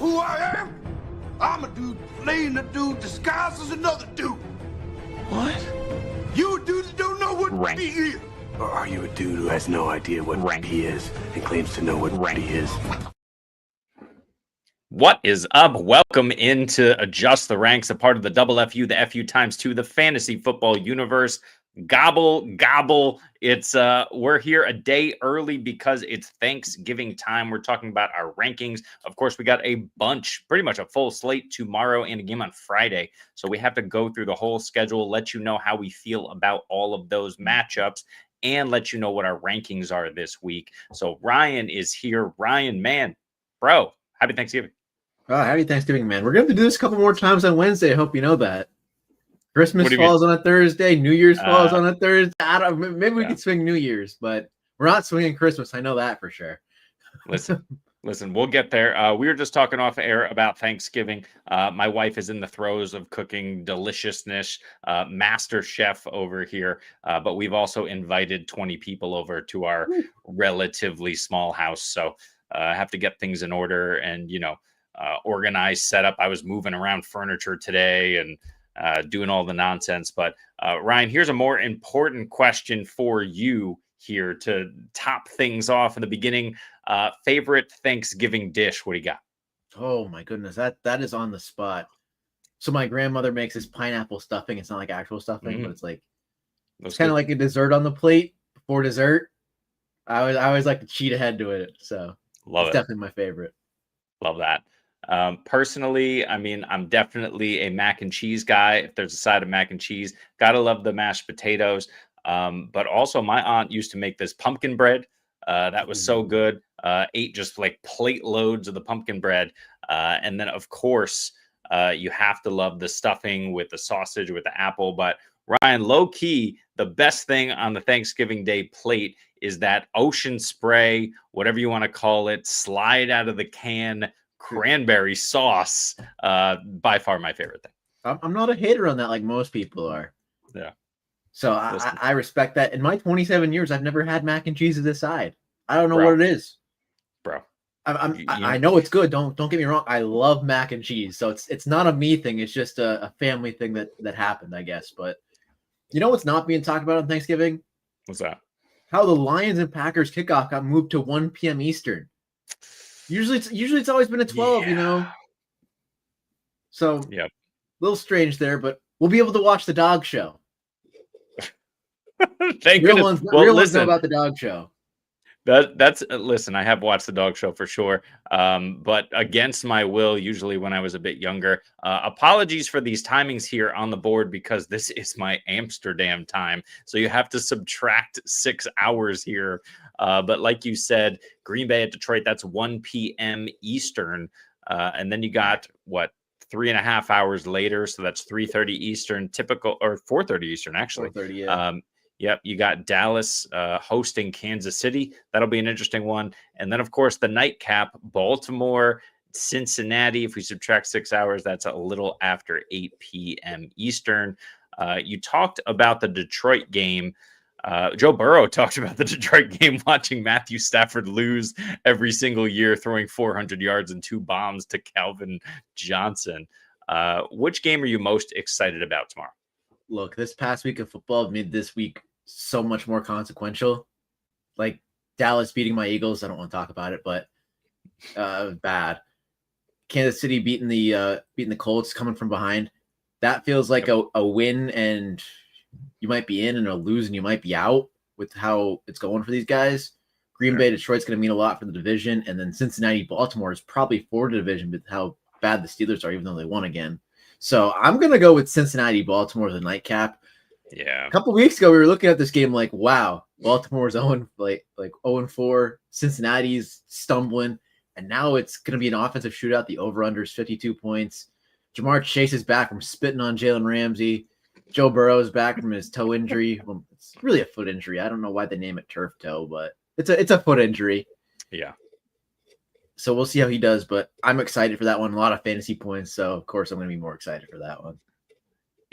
who I am? I'm a dude playing a dude disguised as another dude. What? You a dude that don't know what Rank. he is. Or are you a dude who has no idea what rank he is and claims to know what rank he is? What is up? Welcome into Adjust the Ranks, a part of the Double FU, the FU times 2, the fantasy football universe. Gobble, gobble. It's we're here a day early because it's Thanksgiving time. We're talking about our rankings. Of course, we got a bunch, pretty much a full slate tomorrow and a game on Friday. So we have to go through the whole schedule, let you know how we feel about all of those matchups, and let you know what our rankings are this week. So Ryan is here. Ryan, man, bro, happy Thanksgiving. Oh, happy Thanksgiving, man. We're going to do this a couple more times on Wednesday. I hope you know that. Christmas falls on a Thursday. New Year's falls on a Thursday. Maybe we could swing New Year's, but we're not swinging Christmas. I know that for sure. Listen, we'll get there. We were just talking off air about Thanksgiving. My wife is in the throes of cooking deliciousness, master chef over here. But we've also invited 20 people over to our relatively small house. So I have to get things in order and, organized, set up. I was moving around furniture today and doing all the nonsense. But Ryan, here's a more important question for you here to top things off in the beginning. Favorite Thanksgiving dish? What do you got? Oh my goodness, that is on the spot. So my grandmother makes this pineapple stuffing. It's not like actual stuffing, but it's like it's kind of like a dessert on the plate before dessert. I always like to cheat ahead to it. So it's definitely my favorite. Love that. Personally, I mean, I'm definitely a mac and cheese guy. If there's a side of mac and cheese, gotta love the mashed potatoes. But also my aunt used to make this pumpkin bread. That was so good. Ate just like plate loads of the pumpkin bread. And then of course, you have to love the stuffing with the sausage, with the apple. But Ryan, low key, the best thing on the Thanksgiving Day plate is that ocean spray, whatever you want to call it, slide out of the can cranberry sauce. By far my favorite thing. I'm not a hater on that like most people are. Yeah. So I respect that. In my 27 years, I've never had mac and cheese as a side. I don't know what it is, bro. I know it's good. Don't get me wrong. I love mac and cheese. So it's not a me thing. It's just a family thing that happened, I guess. But you know what's not being talked about on Thanksgiving? What's that? How the Lions and Packers kickoff got moved to 1 p.m. Eastern. Usually it's always been at 12, So a little strange there, but we'll be able to watch the dog show. Thank real goodness. Real ones know about the dog show. That's listen, I have watched the dog show for sure. But against my will, usually when I was a bit younger. Apologies for these timings here on the board because this is my Amsterdam time. So you have to subtract 6 hours here. But like you said, Green Bay at Detroit, that's 1 p.m. Eastern. And then you got 3.5 hours later. So that's 3:30 Eastern, typical, or 4:30 Eastern, actually. 4:30, yeah. Yep, you got Dallas hosting Kansas City. That'll be an interesting one. And then, of course, the nightcap, Baltimore, Cincinnati. If we subtract 6 hours, that's a little after 8 p.m. Eastern. You talked about the Detroit game. Joe Burrow talked about the Detroit game, watching Matthew Stafford lose every single year, throwing 400 yards and 2 bombs to Calvin Johnson. Which game are you most excited about tomorrow? Look, this past week of football made this week so much more consequential. Like Dallas beating my Eagles. I don't want to talk about it, but bad. Kansas City beating the Colts coming from behind. That feels like a win and you might be in, and a lose and you might be out with how it's going for these guys. Green Bay, Detroit's going to mean a lot for the division. And then Cincinnati, Baltimore is probably for the division with how bad the Steelers are, even though they won again. So I'm going to go with Cincinnati, Baltimore as a nightcap. Yeah. A couple weeks ago, we were looking at this game like, wow, Baltimore's 0-4, Cincinnati's stumbling, and now it's going to be an offensive shootout. The over-under is 52 points. Jamar Chase is back from spitting on Jalen Ramsey. Joe Burrow is back from his toe injury. Well, it's really a foot injury. I don't know why they name it turf toe, but it's a foot injury. Yeah. So we'll see how he does, but I'm excited for that one. A lot of fantasy points, so of course I'm going to be more excited for that one.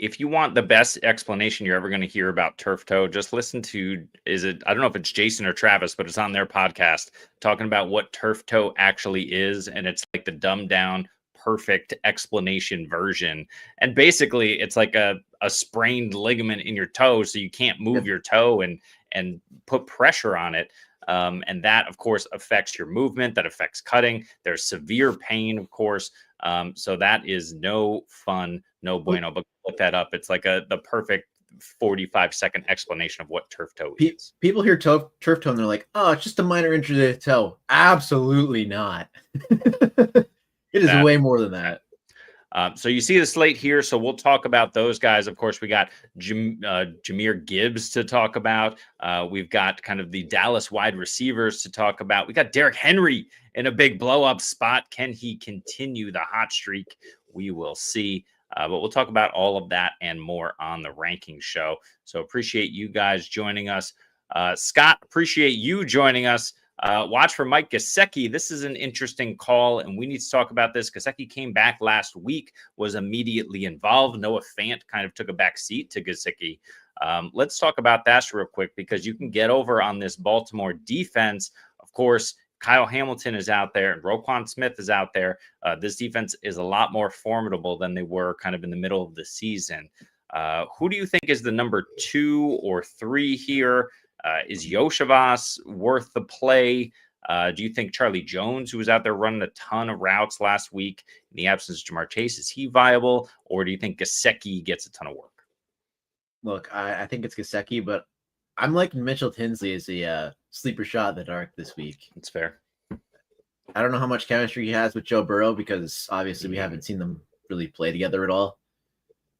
if you want the best explanation you're ever going to hear about turf toe, just listen to, I don't know if it's Jason or Travis, but it's on their podcast talking about what turf toe actually is. And it's like the dumbed down, perfect explanation version. And basically it's like a sprained ligament in your toe. So you can't move your toe and put pressure on it. And that, of course, affects your movement. That affects cutting. There's severe pain, of course. So that is no fun, no bueno. But look that up. It's like the perfect 45-second explanation of what turf toe is. People hear turf toe and they're like, "Oh, it's just a minor injury to the toe." Absolutely not. It is way more than that. So you see the slate here. So we'll talk about those guys. Of course, we got Jahmyr Gibbs to talk about. We've got kind of the Dallas wide receivers to talk about. We got Derrick Henry in a big blow up spot. Can he continue the hot streak? We will see. But we'll talk about all of that and more on the ranking show. So appreciate you guys joining us. Scott, appreciate you joining us. Watch for Mike Gesicki. This is an interesting call, and we need to talk about this. Gesicki came back last week, was immediately involved. Noah Fant kind of took a back seat to Gesicki. Let's talk about that real quick, because you can get over on this Baltimore defense. Of course, Kyle Hamilton is out there and Roquan Smith is out there. This defense is a lot more formidable than they were kind of in the middle of the season. Who do you think is the number 2 or 3 here? Is Iosivas worth the play? Do you think Charlie Jones, who was out there running a ton of routes last week in the absence of Ja'Marr Chase, is he viable? Or do you think Gesicki gets a ton of work? Look, I think it's Gesicki, but I'm liking Mitchell Tinsley as a sleeper shot in the dark this week. That's fair. I don't know how much chemistry he has with Joe Burrow, because obviously we haven't seen them really play together at all.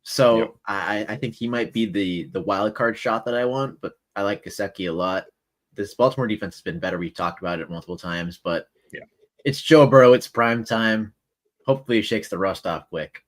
So I think he might be the wild card shot that I want, but I like Gesicki a lot. This Baltimore defense has been better. We've talked about it multiple times, but it's Joe Burrow. It's prime time. Hopefully he shakes the rust off quick.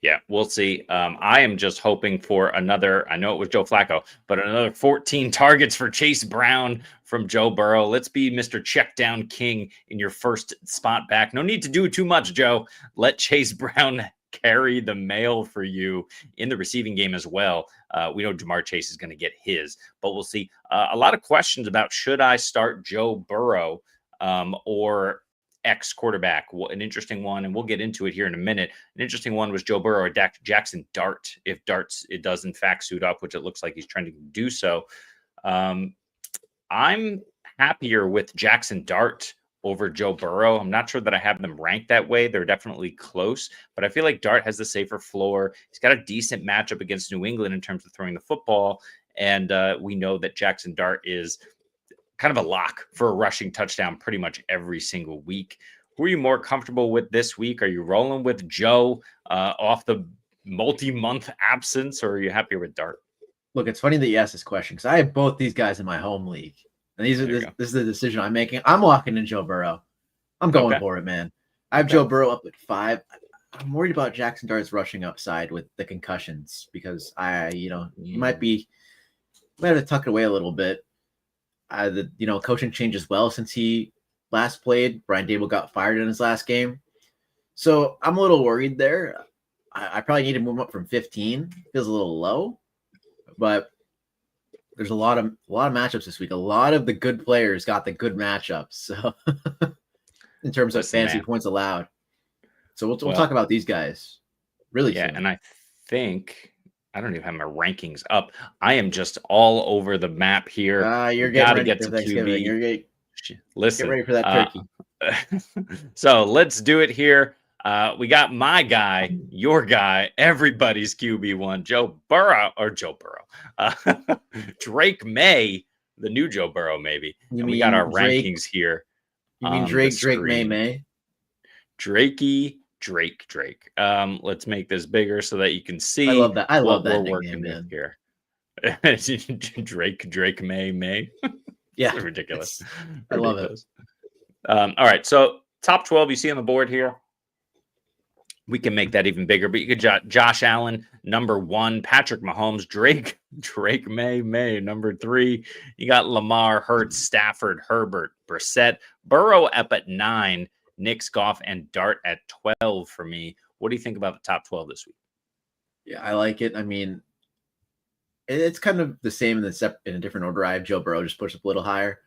Yeah, we'll see. I am just hoping for another, I know it was Joe Flacco, but another 14 targets for Chase Brown from Joe Burrow. Let's be Mr. Check Down King in your first spot back. No need to do too much, Joe. Let Chase Brown carry the mail for you in the receiving game as well. We know Ja'Marr Chase is going to get his, but we'll see. A lot of questions about, should I start Joe Burrow or X quarterback? An interesting one, and we'll get into it here in a minute. An interesting one was Joe Burrow or Jackson Dart, if it does in fact suit up, which it looks like he's trending to do so. I'm happier with Jackson Dart over Joe Burrow. I'm not sure that I have them ranked that way. They're definitely close, but I feel like Dart has the safer floor. He's got a decent matchup against New England in terms of throwing the football, and we know that Jackson Dart is kind of a lock for a rushing touchdown pretty much every single week. Who are you more comfortable with this week? Are you rolling with Joe off the multi-month absence, or are you happier with Dart? Look, it's funny that you asked this question, because I have both these guys in my home league. And this is the decision I'm making. I'm locking in Joe Burrow. I'm going for it, man. I have Joe Burrow up at 5. I'm worried about Jackson Dart's rushing upside with the concussions, because he might have to tuck it away a little bit. Coaching changed as well since he last played. Brian Daboll got fired in his last game. So I'm a little worried there. I probably need to move him up from 15. Feels a little low, but there's a lot of matchups this week. A lot of the good players got the good matchups. So in terms of fantasy points allowed. So we'll talk about these guys really soon. And I think I don't even have my rankings up. I am just all over the map here. You're getting ready for Thanksgiving. Listen, get ready for that turkey. So let's do it here. We got my guy, your guy, everybody's QB1, Joe Burrow. Drake May, the new Joe Burrow, maybe. We got our rankings here. You mean Drake May? Drake. Let's make this bigger so that you can see. I love that. I love that we're working with here. Drake May. Yeah, ridiculous. I love it. All right, so top 12 you see on the board here. We can make that even bigger, but you could Josh Allen, number 1, Patrick Mahomes, Drake May, number 3. You got Lamar, Hurts, Stafford, Herbert, Brissett, Burrow up at 9, Knicks, Goff, and Dart at 12 for me. What do you think about the top 12 this week? Yeah, I like it. I mean, it's kind of the same in a different order. I have Joe Burrow just pushed up a little higher.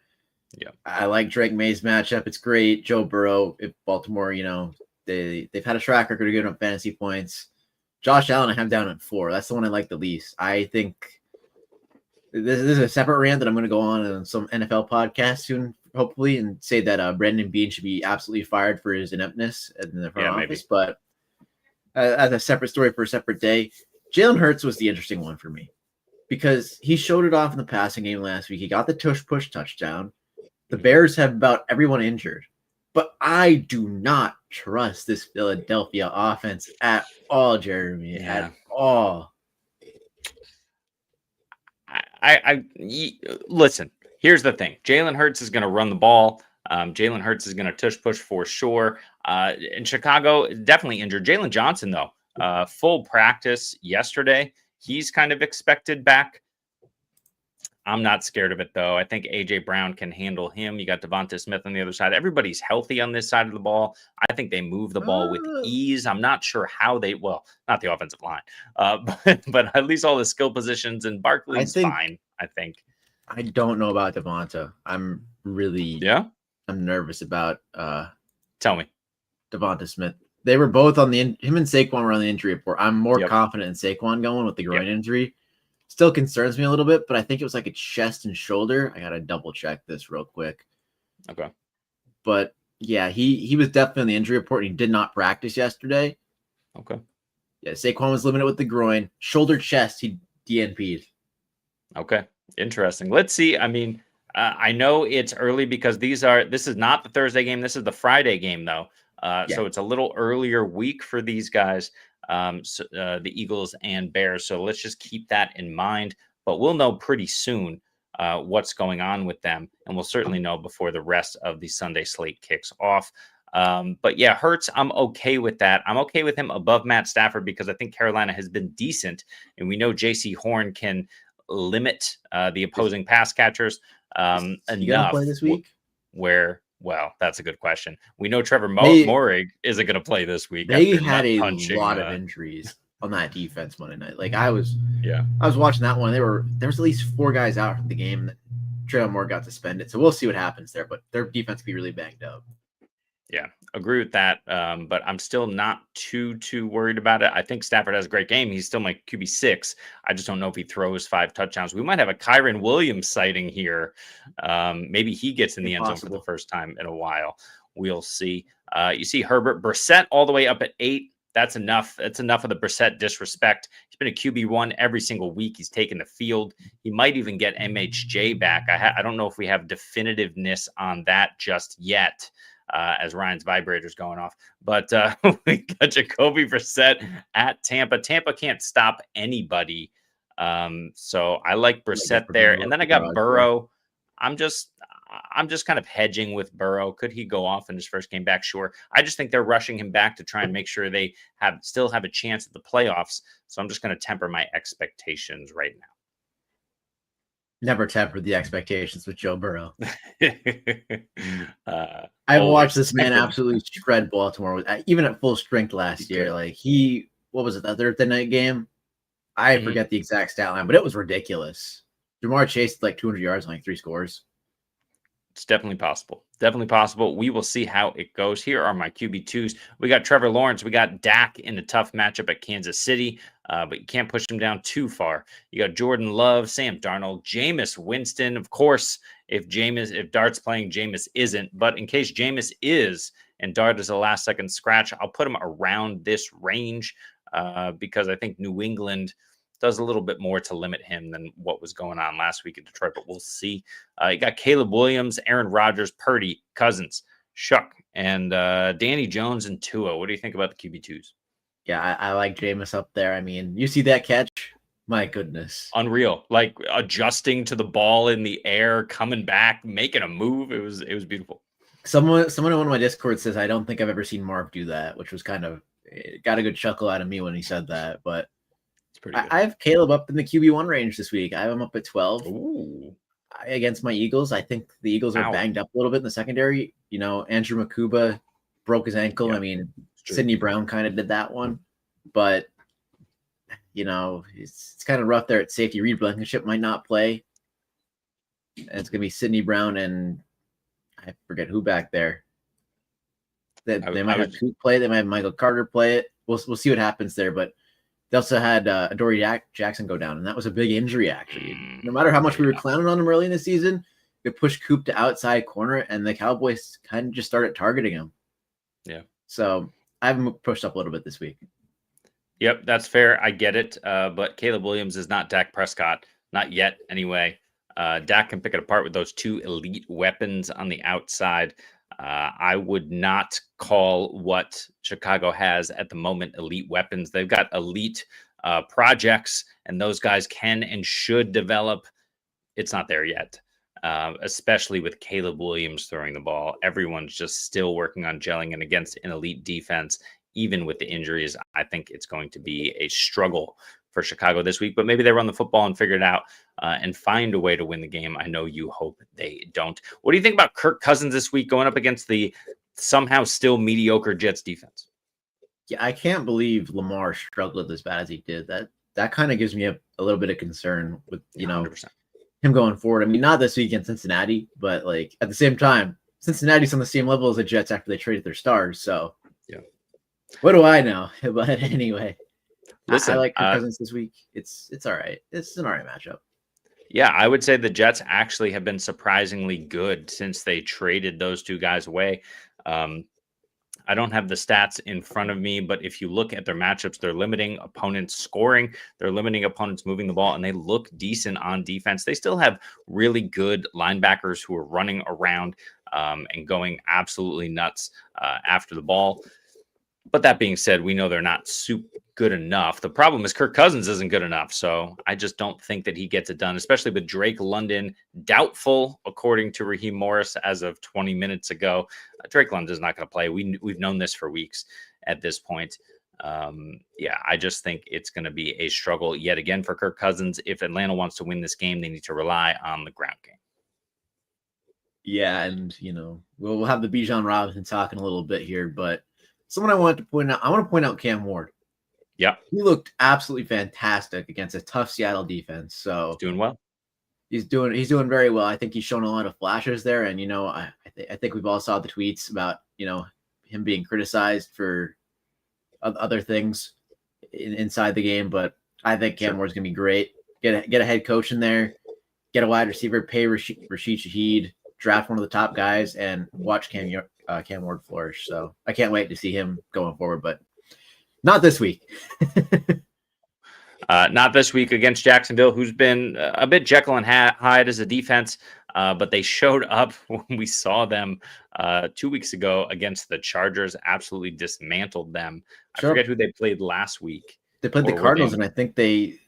Yeah. I like Drake May's matchup. It's great. Joe Burrow, if Baltimore, they've had a track record of giving up fantasy points. Josh Allen, I have down at 4. That's the one I like the least. I think this is a separate rant that I'm going to go on some NFL podcast soon, hopefully, and say that Brandon Beane should be absolutely fired for his ineptness in the front office. Maybe. But as a separate story for a separate day, Jalen Hurts was the interesting one for me because he showed it off in the passing game last week. He got the tush-push touchdown. The Bears have about everyone injured, but I do not trust this Philadelphia offense at all, Jeremy, at all. Listen, here's the thing. Jalen Hurts is going to run the ball. Jalen Hurts is going to tush-push for sure. In Chicago, definitely injured. Jalen Johnson, though, full practice yesterday. He's kind of expected back. I'm not scared of it, though. I think A.J. Brown can handle him. You got Devonta Smith on the other side. Everybody's healthy on this side of the ball. I think they move the ball with ease. I'm not sure how not the offensive line, but at least all the skill positions, and Barkley's fine, I think. I don't know about Devonta. I'm nervous about Tell me. Devonta Smith. They were both him and Saquon were on the injury report. I'm more confident in Saquon going with the groin injury. Still concerns me a little bit, but I think it was like a chest and shoulder. I got to double check this real quick. Okay. But yeah, he was definitely on the injury report. He did not practice yesterday. Okay. Yeah, Saquon was limited with the groin. Shoulder, chest, he DNP'd. Okay. Interesting. Let's see. I mean, I know it's early because this is not the Thursday game. This is the Friday game, though. So it's a little earlier week for these guys. The Eagles and Bears. So let's just keep that in mind. But we'll know pretty soon what's going on with them. And we'll certainly know before the rest of the Sunday slate kicks off. But yeah, Hurts, I'm okay with that. I'm okay with him above Matt Stafford because I think Carolina has been decent. And we know J.C. Horn can limit the opposing pass catchers enough. Play this week? Well, that's a good question. We know Trevor Moehrig isn't going to play this week. They had a lot of injuries on that defense Monday night. Like I was watching that one. There was at least 4 guys out from the game. Trevor Moore got suspended, so we'll see what happens there. But their defense could be really banged up. Yeah, agree with that. But I'm still not too worried about it. I think Stafford has a great game. He's still my QB6. I just don't know if he throws 5 touchdowns. We might have a Kyren Williams sighting here. Maybe he gets in the end zone for the first time in a while. We'll see. You see Herbert, Brissett all the way up at 8. That's enough. That's enough of the Brissett disrespect. He's been a QB1 every single week. He's taken the field. He might even get MHJ back. I don't know if we have definitiveness on that just yet. As Ryan's vibrator's going off. But we got Jacoby Brissett at Tampa. Tampa can't stop anybody. So I like Brissett there. And then I got Burrow. I'm just kind of hedging with Burrow. Could he go off in his first game back? Sure. I just think they're rushing him back to try and make sure they still have a chance at the playoffs. So I'm just going to temper my expectations right now. Never tempered the expectations with Joe Burrow. I've watched this man absolutely shred Baltimore even at full strength last year. Like what was it, the Thursday night game? I forget the exact stat line, but it was ridiculous. Jamar Chase had like 200 yards and like 3 scores. It's definitely possible. Definitely possible. We will see how it goes. Here are my QB2s. We got Trevor Lawrence. We got Dak in a tough matchup at Kansas City, but you can't push him down too far. You got Jordan Love, Sam Darnold, Jameis Winston. Of course, if Dart's playing, Jameis isn't. But in case Jameis is and Dart is a last-second scratch, I'll put him around this range because I think New England does a little bit more to limit him than what was going on last week in Detroit, but we'll see. You got Caleb Williams, Aaron Rodgers, Purdy, Cousins, Shuck, and Danny Jones and Tua. What do you think about the QB2s? Yeah, I like Jameis up there. I mean, you see that catch? My goodness. Unreal. Like adjusting to the ball in the air, coming back, making a move. It was beautiful. Someone in one of my Discord says, I don't think I've ever seen Marv do that, which was it got a good chuckle out of me when he said that, but I have Caleb up in the QB1 range this week. I have him up at 12. Ooh. Against my Eagles. I think the Eagles are banged up a little bit in the secondary. You know, Andrew Makuba broke his ankle. Yeah, I mean, Sidney Brown kind of did that one. But it's kind of rough there at safety. Reed Blankenship might not play. And it's going to be Sidney Brown and I forget who back there. They might have Coop play it. They might have Michael Carter play it. We'll see what happens there. But they also had Adoree Jackson go down, and that was a big injury, actually. No matter how much we were clowning on him early in the season, they pushed Coop to outside corner, and the Cowboys kind of just started targeting him. Yeah. So I have him pushed up a little bit this week. Yep, that's fair. I get it. But Caleb Williams is not Dak Prescott. Not yet, anyway. Dak can pick it apart with those two elite weapons on the outside. I would not call what Chicago has at the moment elite weapons. They've got elite projects, and those guys can and should develop. It's not there yet, especially with Caleb Williams throwing the ball. Everyone's just still working on gelling, and against an elite defense, even with the injuries, I think it's going to be a struggle for Chicago this week, but maybe they run the football and figure it out and find a way to win the game. I know you hope they don't. What do you think about Kirk Cousins this week going up against the somehow still mediocre Jets defense? Yeah, I can't believe Lamar struggled as bad as he did. That kind of gives me a little bit of concern with, 100%. Him going forward. I mean, not this week against Cincinnati, but like at the same time, Cincinnati's on the same level as the Jets after they traded their stars. So yeah, what do I know? But anyway. Listen, I like Kirk Cousins this week. It's all right. It's an all right matchup. Yeah, I would say the Jets actually have been surprisingly good since they traded those two guys away. I don't have the stats in front of me, but if you look at their matchups, they're limiting opponents scoring, they're limiting opponents moving the ball, and they look decent on defense. They still have really good linebackers who are running around and going absolutely nuts after the ball. But that being said, we know they're not super good enough. The problem is Kirk Cousins isn't good enough. So I just don't think that he gets it done, especially with Drake London doubtful, according to Raheem Morris as of 20 minutes ago. Drake London is not going to play. We've known this for weeks at this point. Yeah, I just think it's going to be a struggle yet again for Kirk Cousins. If Atlanta wants to win this game, they need to rely on the ground game. Yeah, and, we'll have the Bijan Robinson talk in a little bit here, but someone I want to point out Cam Ward. Yeah. He looked absolutely fantastic against a tough Seattle defense. So he's doing well. He's doing very well. I think he's shown a lot of flashes there. And, I think we've all saw the tweets about, him being criticized for other things inside the game. But I think Cam Ward's going to be great. Get a head coach in there, get a wide receiver, pay Rashid Shaheed, draft one of the top guys, and watch Cam Ward flourish. So I can't wait to see him going forward, but not this week. Not this week against Jacksonville, who's been a bit Jekyll and Hyde as a defense, but they showed up when we saw them 2 weeks ago against the Chargers, absolutely dismantled them. Sure. I forget who they played last week. They played the Cardinals, and I think they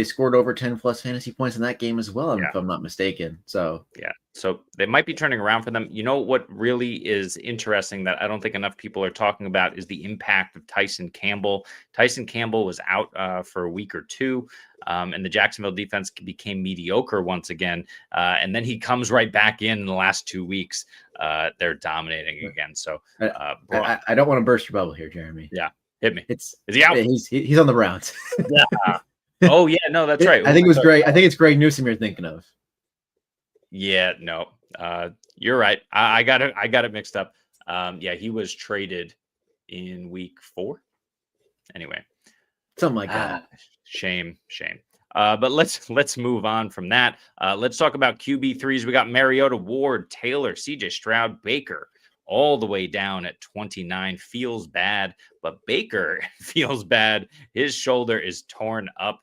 scored over 10 plus fantasy points in that game as well, if I'm not mistaken. So yeah, so they might be turning around for them. You know what really is interesting that I don't think enough people are talking about is the impact of Tyson Campbell. Tyson Campbell was out for a week or two, and the Jacksonville defense became mediocre once again. And then he comes right back in the last 2 weeks. They're dominating again. So I don't want to burst your bubble here, Jeremy. Yeah, hit me. Is he out? He's on the Browns. Yeah. Oh yeah, no, that's right. I think it was Greg. I think it's Greg Newsome you're thinking of. Yeah, no, you're right. I got it mixed up. Yeah, he was traded in week 4. Anyway, something like that. Shame. But let's move on from that. Let's talk about QB3s. We got Mariota, Ward, Taylor, CJ Stroud, Baker, all the way down at 29. Feels bad, but Baker feels bad. His shoulder is torn up.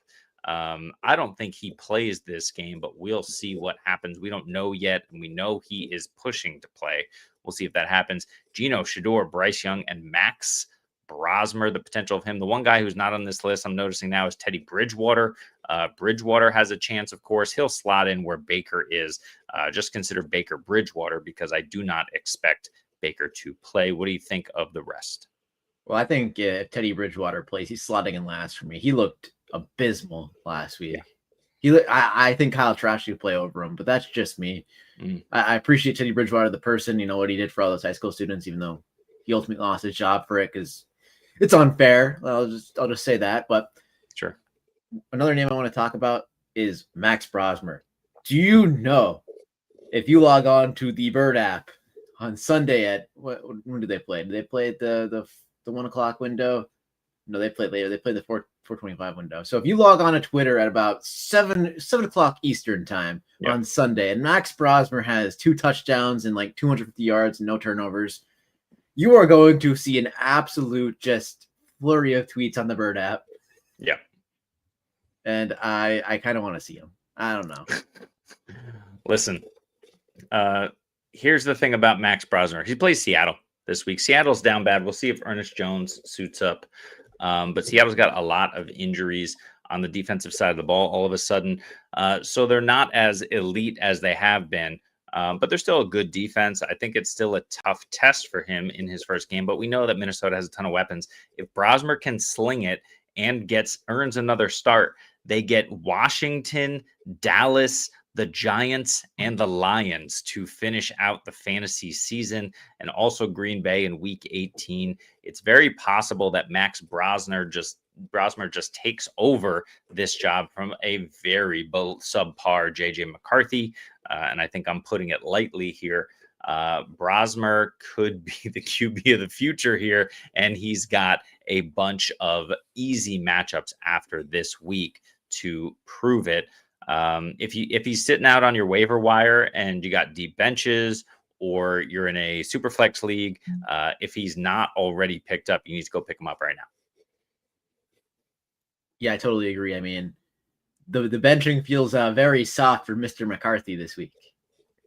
I don't think he plays this game, but we'll see what happens. We don't know yet, and we know he is pushing to play. We'll see if that happens. Geno, Shador, Bryce Young, and Max Brosmer, the potential of him. The one guy who's not on this list I'm noticing now is Teddy Bridgewater. Bridgewater has a chance, of course. He'll slot in where Baker is. Just consider Baker Bridgewater because I do not expect Baker to play. What do you think of the rest? Well, I think if Teddy Bridgewater plays, he's slotting in last for me. He looked abysmal last week. Yeah. I think Kyle Trask should play over him, but that's just me. I appreciate Teddy Bridgewater, the person, what he did for all those high school students, even though he ultimately lost his job for it because it's unfair. I'll just say that. But sure, another name I want to talk about is Max Brosmer. Do you know if you log on to the Bird app on Sunday at when do they play? Do they play at the 1 o'clock window? No, they played later. They played the 4:25 window. So if you log on to Twitter at about 7 o'clock Eastern time on Sunday, and Max Brosmer has 2 touchdowns and like 250 yards and no turnovers, you are going to see an absolute just flurry of tweets on the Bird app. Yeah. And I kind of want to see him. I don't know. Listen, here's the thing about Max Brosmer. He plays Seattle this week. Seattle's down bad. We'll see if Ernest Jones suits up. But Seattle's got a lot of injuries on the defensive side of the ball all of a sudden. So they're not as elite as they have been. But they're still a good defense. I think it's still a tough test for him in his first game. But we know that Minnesota has a ton of weapons. If Brosmer can sling it and earns another start, they get Washington, Dallas, the Giants, and the Lions to finish out the fantasy season, and also Green Bay in week 18. It's very possible that Max Brosmer just takes over this job from a very subpar JJ McCarthy. And I think I'm putting it lightly here. Brosmer could be the QB of the future here, and he's got a bunch of easy matchups after this week to prove it. If he's sitting out on your waiver wire and you got deep benches, or you're in a super flex league, if he's not already picked up, you need to go pick him up right now. Yeah, I totally agree. I mean, the benching feels very soft for Mr. McCarthy this week.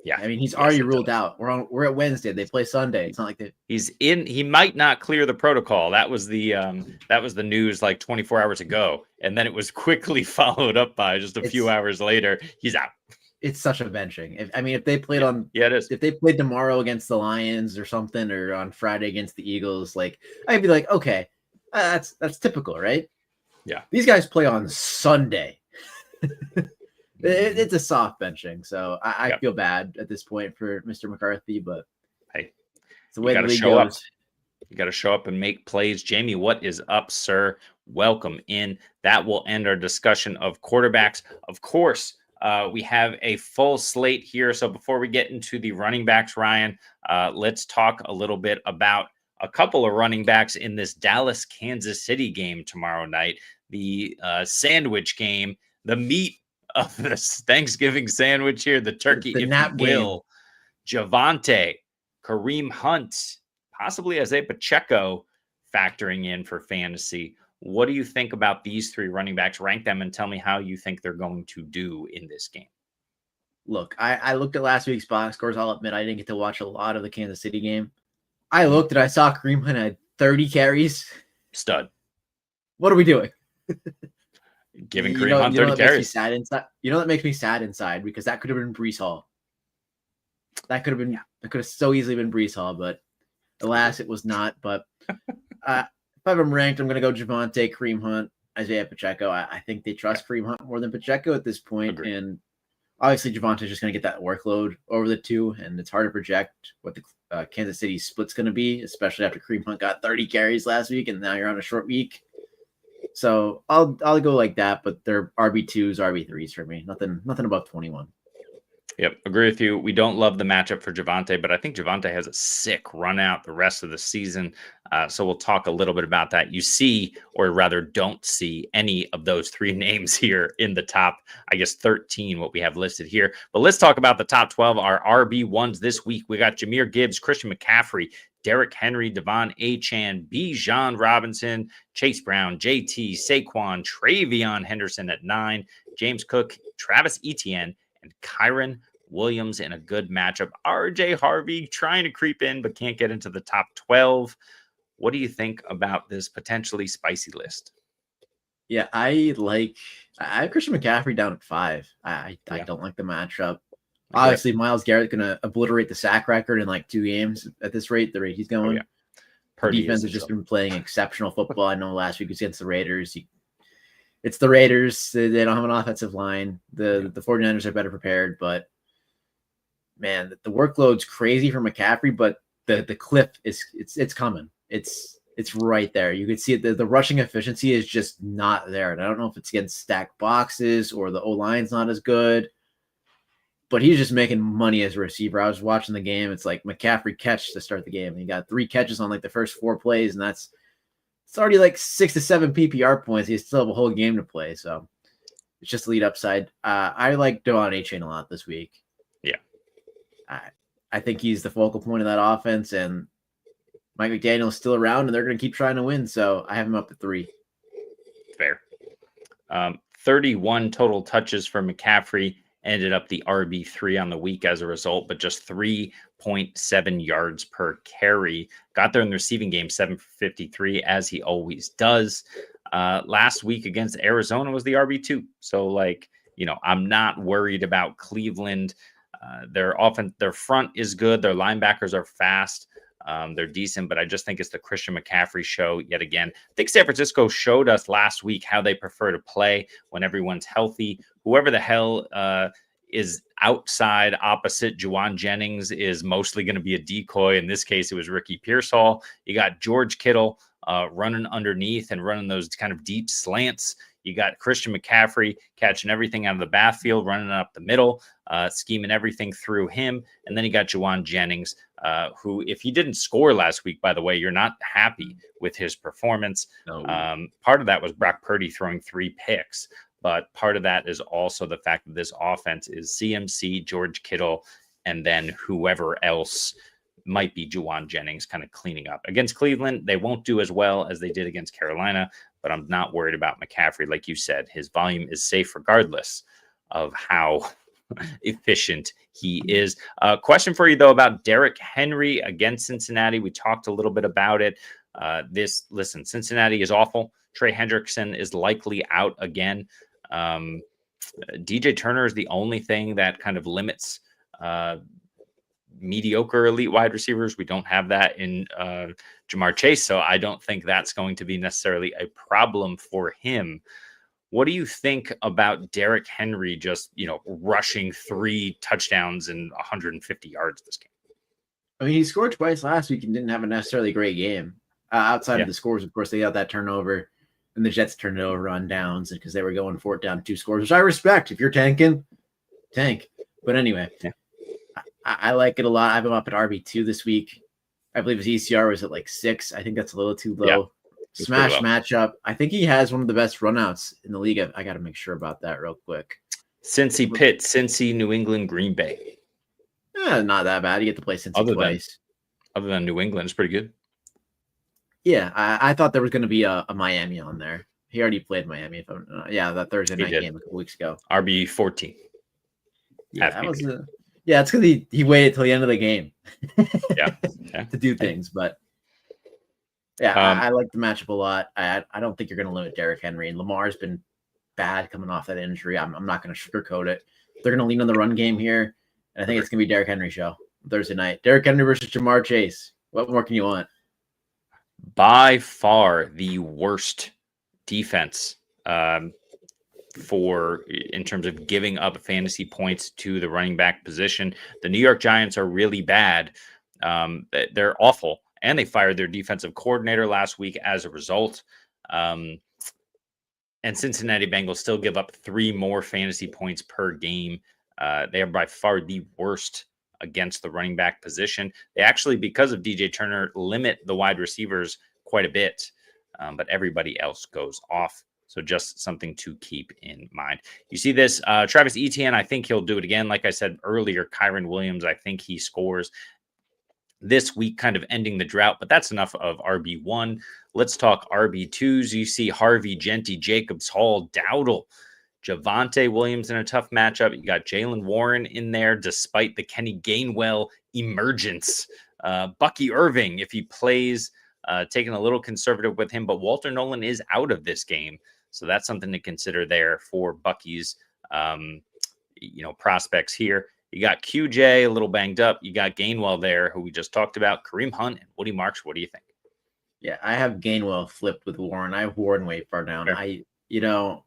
Yeah, I mean, he's already ruled out. We're at Wednesday. They play Sunday. It's not like that. He's in. He might not clear the protocol. That was the news like 24 hours ago, and then it was quickly followed up by just a few hours later. He's out. It's such a benching. If they played it is. If they played tomorrow against the Lions or something, or on Friday against the Eagles, like I'd be like, okay, that's typical, right? Yeah. These guys play on Sunday. It's a soft benching, so I feel bad at this point for Mr. McCarthy, but hey, it's the way the league goes. You got to show up and make plays. Jamie, what is up, sir? Welcome in. That will end our discussion of quarterbacks. Of course, we have a full slate here. So before we get into the running backs, Ryan, let's talk a little bit about a couple of running backs in this Dallas-Kansas City game tomorrow night. The sandwich game, the meat of this Thanksgiving sandwich here, the turkey, if you will. Javonte, Kareem Hunt, possibly Isaiah Pacheco factoring in for fantasy. What do you think about these 3 running backs? Rank them and tell me how you think they're going to do in this game. Look, I looked at last week's box scores. I'll admit I didn't get to watch a lot of the Kansas City game. I looked and I saw Kareem Hunt had 30 carries. Stud. What are we doing? Giving Kareem Hunt 30 carries. That makes me sad inside, because that could have been Breece Hall. That could have so easily been Breece Hall, but alas, it was not. But if I'm ranked, I'm going to go Javonte, Kareem Hunt, Isaiah Pacheco. I think they trust Kareem Hunt more than Pacheco at this point. Agreed. And obviously Javonte is just going to get that workload over the 2, and it's hard to project what the Kansas City split's going to be, especially after Kareem Hunt got 30 carries last week, and now you're on a short week. So I'll go like that, but they're RB2s, RB3s for me. Nothing above 21. Yep, agree with you. We don't love the matchup for Javonte, but I think Javonte has a sick run out the rest of the season. So we'll talk a little bit about that. You see, or rather don't see, any of those 3 names here in the top, 13, what we have listed here. But let's talk about the top 12, our RB1s this week. We got Jahmyr Gibbs, Christian McCaffrey, Derrick Henry, Devon Achane, Bijan Robinson, Chase Brown, JT, Saquon, Travion Henderson at 9, James Cook, Travis Etienne, and Kyron Williams in a good matchup. RJ Harvey trying to creep in, but can't get into the top 12. What do you think about this potentially spicy list? Yeah, I have Christian McCaffrey down at 5. I don't like the matchup. Obviously, Myles Garrett's going to obliterate the sack record in like 2 games at this rate, the rate he's going. The defense has just been playing exceptional football. I know last week was against the Raiders. It's the Raiders. They don't have an offensive line. The 49ers are better prepared, but man, the workload's crazy for McCaffrey, but the cliff it's coming. It's It's right there. You could see it. The rushing efficiency is just not there. And I don't know if it's against stacked boxes or the O-line's not as good. But he's just making money as a receiver. I was watching the game. It's like McCaffrey catch to start the game. He got 3 catches on like the first 4 plays, and it's already like 6 to 7 PPR points. He still have a whole game to play. So it's just lead upside. I like De'Von Achane a lot this week. Yeah. I think he's the focal point of that offense, and Mike McDaniel's still around, and they're going to keep trying to win. So I have him up at 3. Fair. 31 total touches for McCaffrey. Ended up the RB3 on the week as a result, but just 3.7 yards per carry. Got there in the receiving game, 7 for 53, as he always does. Last week against Arizona was the RB2. So, I'm not worried about Cleveland. Their front is good. Their linebackers are fast. They're decent, but I just think it's the Christian McCaffrey show yet again. I think San Francisco showed us last week how they prefer to play when everyone's healthy. Whoever the hell is outside opposite Juwan Jennings is mostly going to be a decoy. In this case, it was Ricky Pearsall. You got George Kittle running underneath and running those kind of deep slants. You got Christian McCaffrey catching everything out of the backfield, running up the middle, scheming everything through him. And then you got Juwan Jennings, who, if he didn't score last week, by the way, you're not happy with his performance. No. Part of that was Brock Purdy throwing 3 picks. But part of that is also the fact that this offense is CMC, George Kittle, and then whoever else might be Juwan Jennings kind of cleaning up. Against Cleveland, they won't do as well as they did against Carolina, but I'm not worried about McCaffrey. Like you said, his volume is safe regardless of how efficient he is. Question for you, though, about Derrick Henry against Cincinnati. We talked a little bit about it. Cincinnati is awful. Trey Hendrickson is likely out again. DJ Turner is the only thing that kind of limits mediocre elite wide receivers. We don't have that in Jamar Chase, so I don't think that's going to be necessarily a problem for him. What do you think about Derrick Henry just, rushing 3 touchdowns and 150 yards this game? I mean, he scored twice last week and didn't have a necessarily great game. Outside of the scores, of course, they got that turnover, and the Jets turned it over on downs because they were going 4th down, 2 scores, which I respect. If you're tanking, tank. But anyway, I like it a lot. I have him up at RB2 this week. I believe his ECR was at like 6. I think that's a little too low. Yeah, smash matchup. I think he has one of the best runouts in the league. I got to make sure about that real quick. Cincy Pitt, Cincy, New England, Green Bay. Not that bad. You get to play Cincy twice. Other than New England, it's pretty good. Yeah, I thought there was going to be a Miami on there. He already played Miami. That Thursday night game a couple weeks ago. RB14. Yeah, that was it's because he waited till the end of the game. to do things, but I like the matchup a lot. I don't think you're going to limit Derrick Henry, and Lamar's been bad coming off that injury. I'm not going to sugarcoat it. They're going to lean on the run game here, and I think it's going to be Derrick Henry show Thursday night. Derrick Henry versus Jamar Chase. What more can you want? By far the worst defense in terms of giving up fantasy points to the running back position. The New York Giants are really bad. They're awful, and they fired their defensive coordinator last week as a result. And Cincinnati Bengals still give up 3 more fantasy points per game. They are by far the worst against the running back position. They actually, because of DJ Turner, limit the wide receivers quite a bit, but everybody else goes off. So just something to keep in mind. You see this, Travis Etienne, I think he'll do it again. Like I said earlier, Kyron Williams, I think he scores this week, kind of ending the drought, but that's enough of RB1. Let's talk RB2s. You see Harvey, Genty, Jacobs, Hall, Dowdle, Javonte Williams in a tough matchup. You got Jaylen Warren in there, despite the Kenny Gainwell emergence. Bucky Irving, if he plays, taking a little conservative with him, but Walter Nolan is out of this game. So that's something to consider there for Bucky's, prospects here. You got QJ a little banged up. You got Gainwell there, who we just talked about. Kareem Hunt and Woody Marks. What do you think? Yeah, I have Gainwell flipped with Warren. I have Warren way far down. Sure.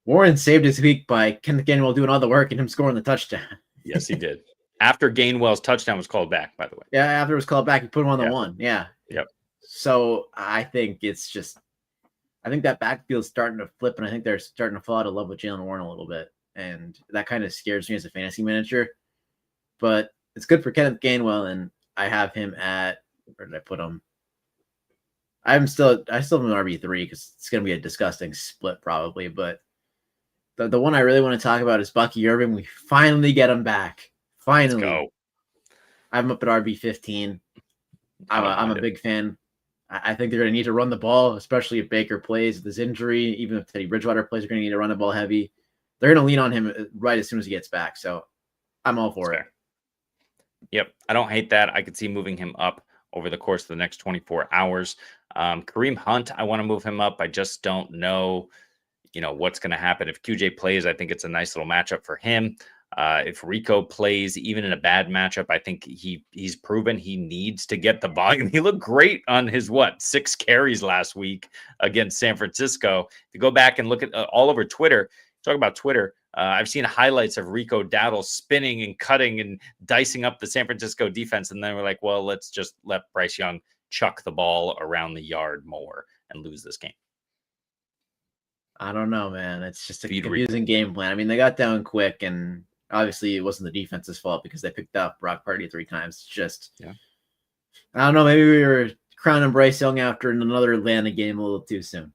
Warren saved his week by Kenneth Gainwell doing all the work and him scoring the touchdown. Yes, he did. After Gainwell's touchdown was called back, by the way. Yeah, after it was called back, he put him on the 1. Yeah. Yep. So I think that backfield's starting to flip, and I think they're starting to fall out of love with Jaylen Warren a little bit. And that kind of scares me as a fantasy manager. But it's good for Kenneth Gainwell, and I have him at, where did I put him? I still have him in RB3 because it's going to be a disgusting split probably. But the one I really want to talk about is Bucky Irving. We finally get him back. Finally. Let's go. I'm up at RB15. I'm a big fan. I think they're going to need to run the ball, especially if Baker plays with his injury. Even if Teddy Bridgewater plays, they're going to need to run the ball heavy. They're going to lean on him right as soon as he gets back. So I'm all for it. Yep. I don't hate that. I could see moving him up over the course of the next 24 hours. Kareem Hunt, I want to move him up. I just don't know, what's going to happen. If QJ plays, I think it's a nice little matchup for him. If Rico plays, even in a bad matchup, I think he's proven he needs to get the volume. He looked great on his 6 carries last week against San Francisco. If you go back and look at all over Twitter, talk about Twitter, I've seen highlights of Rico Dowdle spinning and cutting and dicing up the San Francisco defense. And then we're like, well, let's just let Bryce Young chuck the ball around the yard more and lose this game. I don't know, man. It's just a confusing game plan. I mean, they got down quick, and obviously it wasn't the defense's fault because they picked up Brock Purdy 3 times. I don't know. Maybe we were crowning Bryce Young after another Atlanta game a little too soon.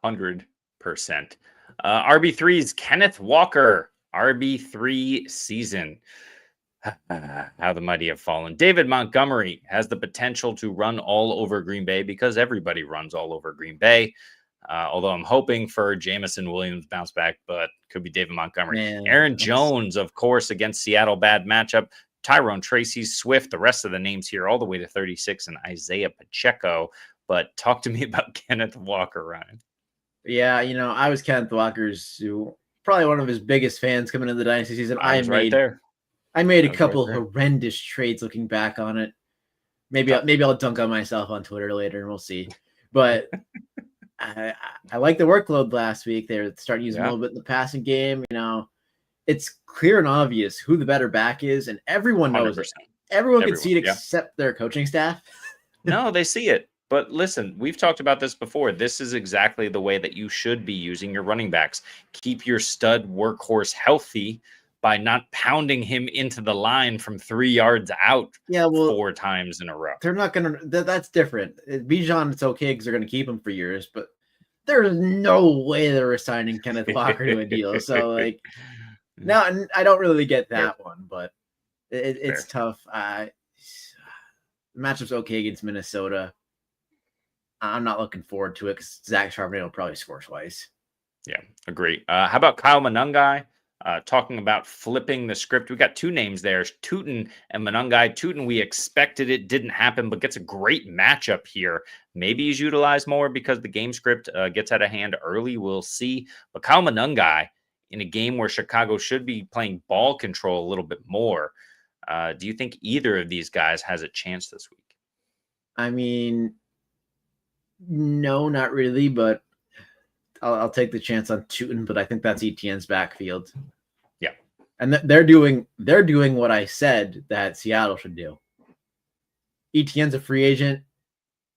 100%. RB3's Kenneth Walker, RB3 season. How the mighty have fallen. David Montgomery has the potential to run all over Green Bay because everybody runs all over Green Bay. Although I'm hoping for Jameson Williams bounce back, but could be David Montgomery. Man, Aaron Jones, of course, against Seattle, bad matchup. Tyrone Tracy, Swift, the rest of the names here all the way to 36, and Isaiah Pacheco. But talk to me about Kenneth Walker, Ryan. Yeah, I was Kenneth Walker's probably one of his biggest fans coming into the dynasty season. I made a couple horrendous trades looking back on it. Maybe I'll dunk on myself on Twitter later, and we'll see. But I like the workload last week. They're starting using a little bit in the passing game. It's clear and obvious who the better back is, and everyone knows 100%. Everyone can see it except their coaching staff. No, they see it. But listen, we've talked about this before. This is exactly the way that you should be using your running backs. Keep your stud workhorse healthy by not pounding him into the line from 3 yards out 4 times in a row. They're not going to – that's different. Bijan, it's okay because they're going to keep him for years, but there's no way they're assigning Kenneth Walker to a deal. So, now I don't really get that one, but it's tough. The matchup's okay against Minnesota. I'm not looking forward to it because Zach Charbonnet will probably score twice. Yeah, agree. How about Kyle Monangai? Talking about flipping the script. We got 2 names there, Tootin and Monangai. Tootin, we expected it, didn't happen, but gets a great matchup here. Maybe he's utilized more because the game script gets out of hand early. We'll see. But Kyle Monangai, in a game where Chicago should be playing ball control a little bit more, do you think either of these guys has a chance this week? I mean, no, not really, but I'll take the chance on Tootin, but I think that's ETN's backfield. Yeah. And they're doing what I said that Seattle should do. ETN's a free agent.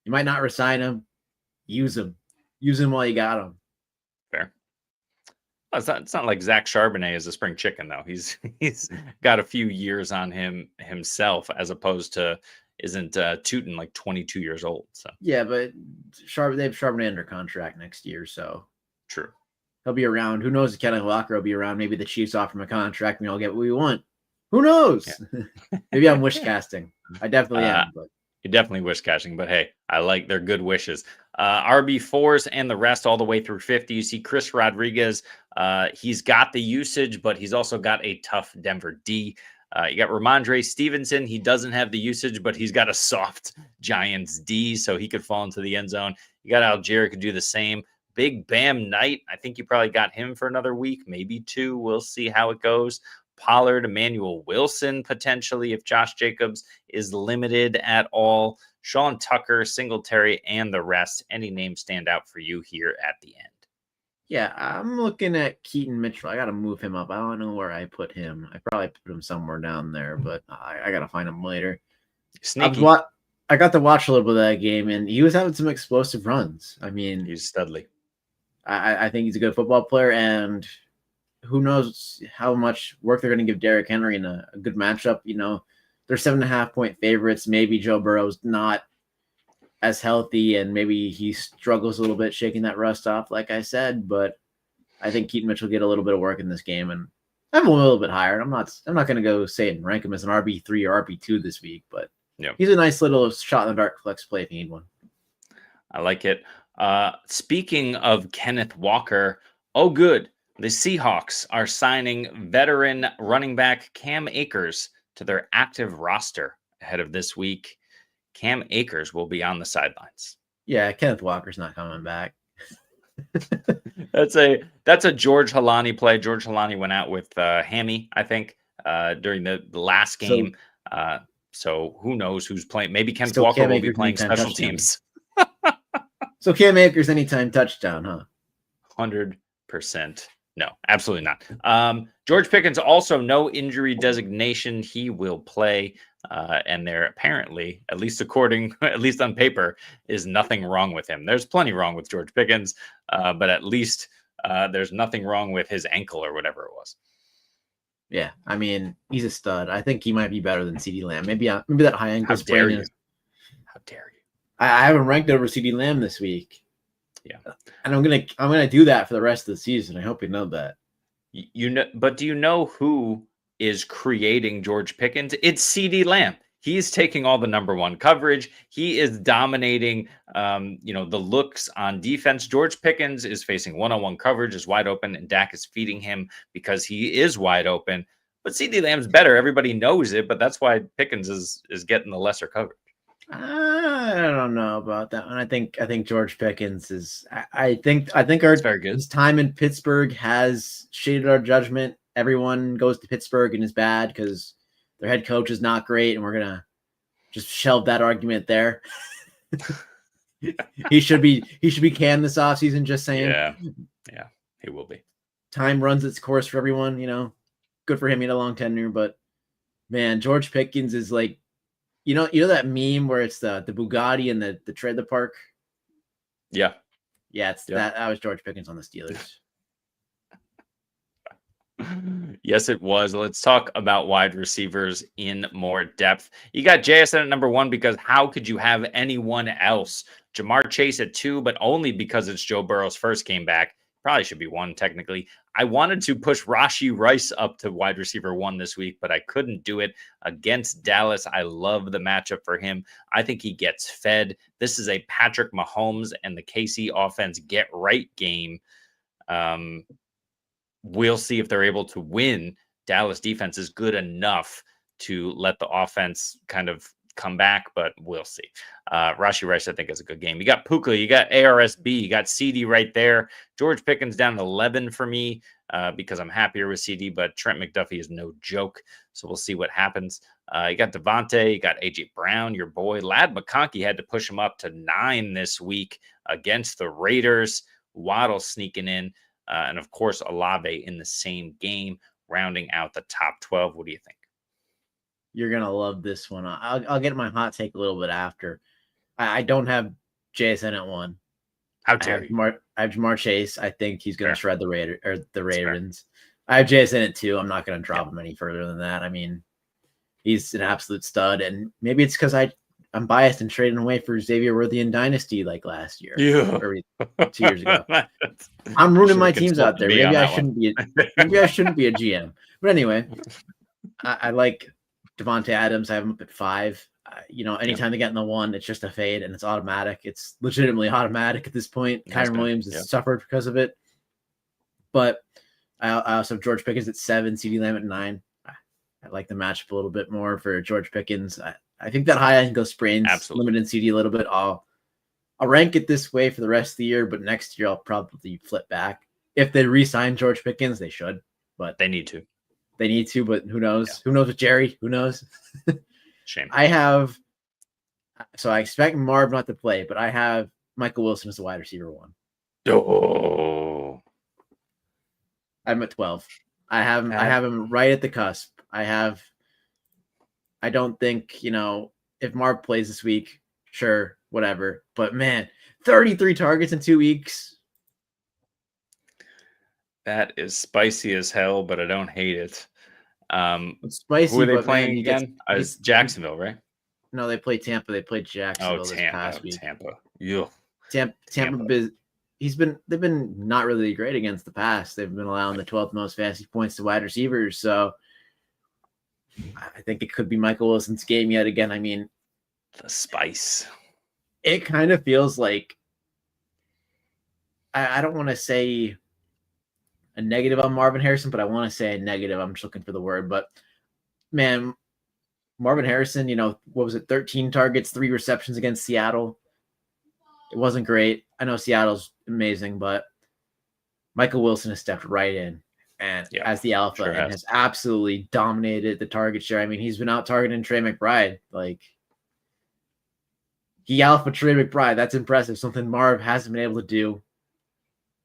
You might not resign him. Use him. Use him while you got him. Fair. Well, it's not like Zach Charbonnet is a spring chicken, though. He's got a few years on him himself, as opposed to isn't Tootin like 22 years old. So yeah, but they have Charbonnet under contract next year, so true. He'll be around. Who knows if Kenneth Walker will be around? Maybe the Chiefs offer him a contract and we'll get what we want. Who knows? Yeah. Maybe I'm wish casting. I definitely am. But you're definitely wish casting, but hey, I like their good wishes. RB4s and the rest all the way through 50. You see Chris Rodriguez. He's got the usage, but he's also got a tough Denver D. You got Ramondre Stevenson. He doesn't have the usage, but he's got a soft Giants D, so he could fall into the end zone. You got Algier could do the same. Big Bam Knight. I think you probably got him for another week, maybe 2. We'll see how it goes. Pollard, Emmanuel Wilson, potentially, if Josh Jacobs is limited at all. Sean Tucker, Singletary, and the rest. Any names stand out for you here at the end? Yeah, I'm looking at Keaton Mitchell. I got to move him up. I don't know where I put him. I probably put him somewhere down there, but I got to find him later. Sneaky. I got to watch a little bit of that game, and he was having some explosive runs. I mean, He's Studley. I think he's a good football player, and who knows how much work they're going to give Derrick Henry in a good matchup. They're 7.5-point favorites. Maybe Joe Burrow's not as healthy, and maybe he struggles a little bit shaking that rust off, like I said. But I think Keaton Mitchell get a little bit of work in this game, and I'm a little bit higher. I'm not going to go say it and rank him as an RB3 or RB2 this week, but he's a nice little shot in the dark flex play if you need one. I like it. Speaking of Kenneth Walker, oh good, the Seahawks are signing veteran running back Cam Akers to their active roster ahead of this week. Cam Akers will be on the sidelines. Yeah, Kenneth Walker's not coming back. That's a George Halani play. George Halani went out with hammy, I think, during the last game. So who knows who's playing? Maybe Kenneth Walker will be playing special teams. So Cam Akers anytime touchdown, huh? 100%. No, absolutely not. George Pickens also no injury designation. He will play. And there apparently, at least on paper, is nothing wrong with him. There's plenty wrong with George Pickens, but at least there's nothing wrong with his ankle or whatever it was. Yeah, I mean, he's a stud. I think he might be better than CeeDee Lamb. Maybe that high ankle sprain is. How dare you? I haven't ranked over CeeDee Lamb this week. Yeah, and I'm gonna do that for the rest of the season. I hope you know that. But do you know who is creating George Pickens? It's CeeDee Lamb. He's taking all the number one coverage. He is dominating, the looks on defense. George Pickens is facing one-on-one coverage, is wide open, and Dak is feeding him because he is wide open. But CeeDee Lamb's better. Everybody knows it, but that's why Pickens is getting the lesser coverage. I don't know about that one. I think George Pickens is. I think his time in Pittsburgh has shaded our judgment. Everyone goes to Pittsburgh and is bad because their head coach is not great, and we're gonna just shelve that argument there. he should be canned this offseason. Just saying. Yeah, he will be. Time runs its course for everyone. Good for him. He had a long tenure, but man, George Pickens is like. You know that meme where it's the Bugatti and the trailer park? Yeah. Yeah, that was George Pickens on the Steelers. Yes, it was. Let's talk about wide receivers in more depth. You got JSN at number 1 because how could you have anyone else? Jamar Chase at 2, but only because it's Joe Burrow's first game back. Probably should be 1 technically. I wanted to push Rashee Rice up to wide receiver 1 this week, but I couldn't do it against Dallas. I love the matchup for him. I think he gets fed. This is a Patrick Mahomes and the KC offense get right game. We'll see if they're able to win. Dallas defense is good enough to let the offense kind of come back, but we'll see. Rashee Rice, I think, is a good game. You got Puka, you got ARSB, you got CD right there. George Pickens down 11 for me because I'm happier with CD, but Trent McDuffie is no joke. So we'll see what happens. You got Devontae, you got AJ Brown, your boy. Ladd McConkey had to push him up to 9 this week against the Raiders. Waddle sneaking in. And of course, Olave in the same game, rounding out the top 12. What do you think? You're going to love this one. I'll get my hot take a little bit after. I don't have JSN at 1. How dare you? I have Jamar Chase. I think he's going to shred the Ravens. I have JSN at 2. I'm not going to drop him any further than that. I mean, he's an absolute stud. And maybe it's because I'm biased and trading away for Xavier Worthy in Dynasty like last year. Yeah. Or 2 years ago. I'm ruining my teams out there. Maybe I shouldn't be a GM. But anyway, I like Devontae Adams. I have him up at 5. Anytime they get in the 1, it's just a fade and it's automatic. It's legitimately automatic at this point. Kyren Williams has suffered because of it. But I also have George Pickens at 7, CeeDee Lamb at 9. I like the matchup a little bit more for George Pickens. I think that high ankle sprains limited CD a little bit. I'll rank it this way for the rest of the year, but next year I'll probably flip back. If they re-sign George Pickens, they should. But they need to. But who knows? Yeah. Who knows with Jerry? Who knows? Shame. I expect Marv not to play, but I have Michael Wilson as the wide receiver 1. Oh. I'm at 12. I have him right at the cusp. I don't think, if Marv plays this week, sure, whatever. But man, 33 targets in 2 weeks. That is spicy as hell, but I don't hate it. It's spicy, who are they but playing man, again? It's Jacksonville, right? No, they played Tampa. They played Oh, Jacksonville this past week. Tampa. Yeah. Tampa. They've been not really great against the pass. They've been allowing the 12th most fantasy points to wide receivers. So I think it could be Michael Wilson's game yet again. I mean, the spice. It kind of feels like I don't want to say a negative on Marvin Harrison, but I want to say a negative. I'm just looking for the word. But man, Marvin Harrison, what was it? 13 targets, 3 receptions against Seattle. It wasn't great. I know Seattle's amazing, but Michael Wilson has stepped right in and as the alpha and has absolutely dominated the target share. I mean, he's been out targeting Trey McBride. Like, he alpha Trey McBride. That's impressive. Something Marv hasn't been able to do.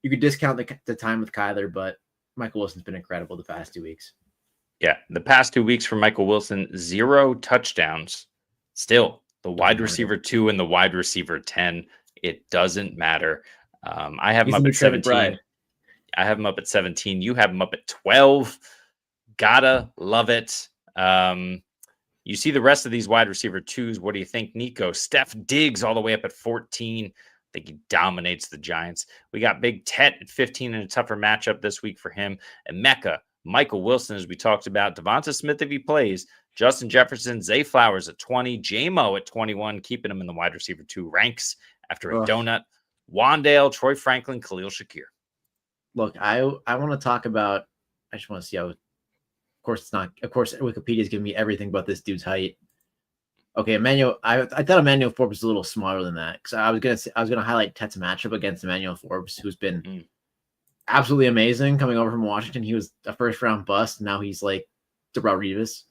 You could discount the time with Kyler, but Michael Wilson's been incredible the past 2 weeks. Yeah, the past 2 weeks for Michael Wilson, 0 touchdowns. Still, the wide receiver 2 and the wide receiver 10. It doesn't matter. I have him up at 17. I have him up at 17. You have him up at 12. Gotta love it. You see the rest of these wide receiver 2s. What do you think, Nico? Steph Diggs all the way up at 14. I think he dominates the Giants. We got Big Tet at 15 in a tougher matchup this week for him. And Mecca, Michael Wilson, as we talked about. Devonta Smith, if he plays. Justin Jefferson, Zay Flowers at 20. J-Mo at 21, keeping him in the wide receiver 2 ranks after a donut. Wandale, Troy Franklin, Khalil Shakir. Look, I want to talk about, I just want to see how, of course Wikipedia is giving me everything but this dude's height. Okay, Emmanuel, I thought Emmanuel Forbes was a little smaller than that, because I was gonna highlight Tet's matchup against Emmanuel Forbes, who's been absolutely amazing coming over from Washington. He was a first round bust. Now he's like Darrelle Revis.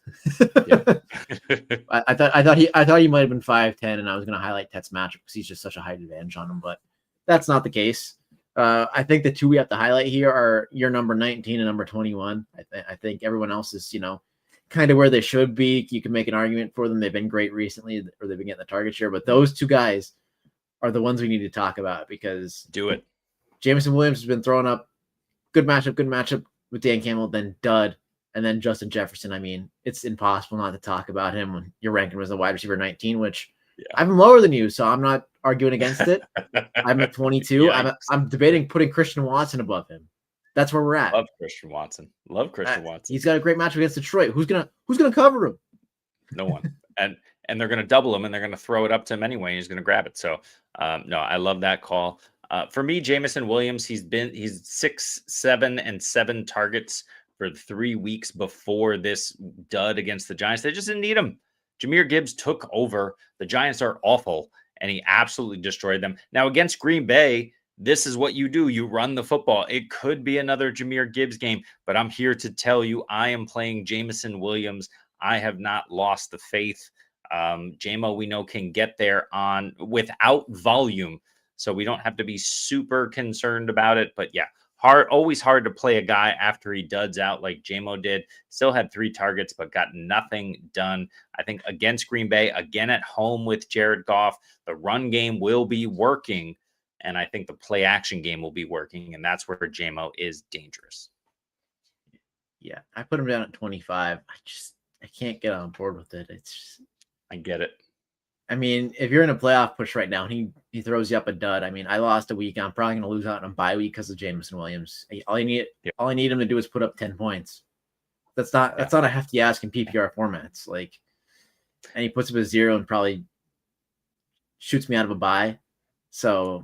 I thought he might have been 5'10", and I was gonna highlight Tet's matchup because he's just such a height advantage on him, but that's not the case. I think the 2 we have to highlight here are your number 19 and number 21. I think everyone else is, kind of where they should be. You can make an argument for them. They've been great recently, or they've been getting the target share, but those 2 guys are the ones we need to talk about, because do it. Jameson Williams has been throwing up good matchup with Dan Campbell, then dud, and then Justin Jefferson. I mean, it's impossible not to talk about him when you're ranking him as a wide receiver 19, which I have him lower than you, so I'm not arguing against it. I'm at 22. I'm debating putting Christian Watson above him. That's where we're at. Love Christian Watson. He's got a great match against Detroit. Who's gonna cover him? No one. and they're gonna double him, and they're gonna throw it up to him anyway. He's gonna grab it. So no, I love that call. For me, Jameson Williams, he's 6, 7, and 7 targets for 3 weeks before this dud against the Giants. They just didn't need him. Jahmyr Gibbs took over. The Giants are awful, and he absolutely destroyed them. Now, against Green Bay, this is what you do. You run the football. It could be another Jahmyr Gibbs game, but I'm here to tell you I am playing Jameson Williams. I have not lost the faith. J-Mo, we know, can get there without volume, so we don't have to be super concerned about it. But yeah, always hard to play a guy after he duds out like J-Mo did. Still had 3 targets, but got nothing done. I think against Green Bay, again at home with Jared Goff, the run game will be working, and I think the play action game will be working, and that's where J-Mo is dangerous. Yeah, I put him down at 25. I can't get on board with it. I get it. I mean, if you're in a playoff push right now and he throws you up a dud, I mean, I lost a week. I'm probably going to lose out on a bye week because of Jameson Williams. All I need him to do is put up 10 points. That's not a hefty ask in PPR formats. Like, and he puts up a 0 and probably shoots me out of a bye. So,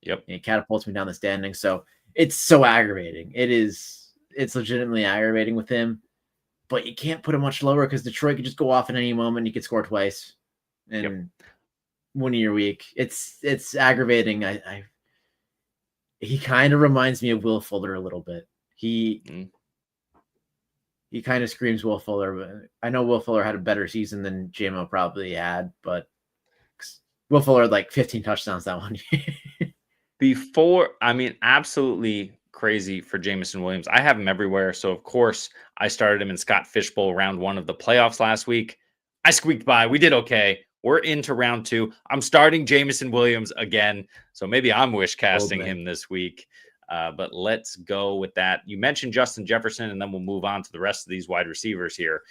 it catapults me down the standings. So it's so aggravating. It's legitimately aggravating with him. But you can't put him much lower because Detroit could just go off at any moment. You could score twice and win your week. It's aggravating. He kind of reminds me of Will Fuller a little bit. He kind of screams Will Fuller. But I know Will Fuller had a better season than J-Mo probably had, but Will Fuller had like 15 touchdowns that one year. Absolutely crazy for Jameson Williams. I have him everywhere. So, of course, I started him in Scott Fishbowl round 1 of the playoffs last week. I squeaked by. We did okay. We're into round 2. I'm starting Jameson Williams again, so maybe I'm wish casting man. him this week. But let's go with that. You mentioned Justin Jefferson, and then we'll move on to the rest of these wide receivers here.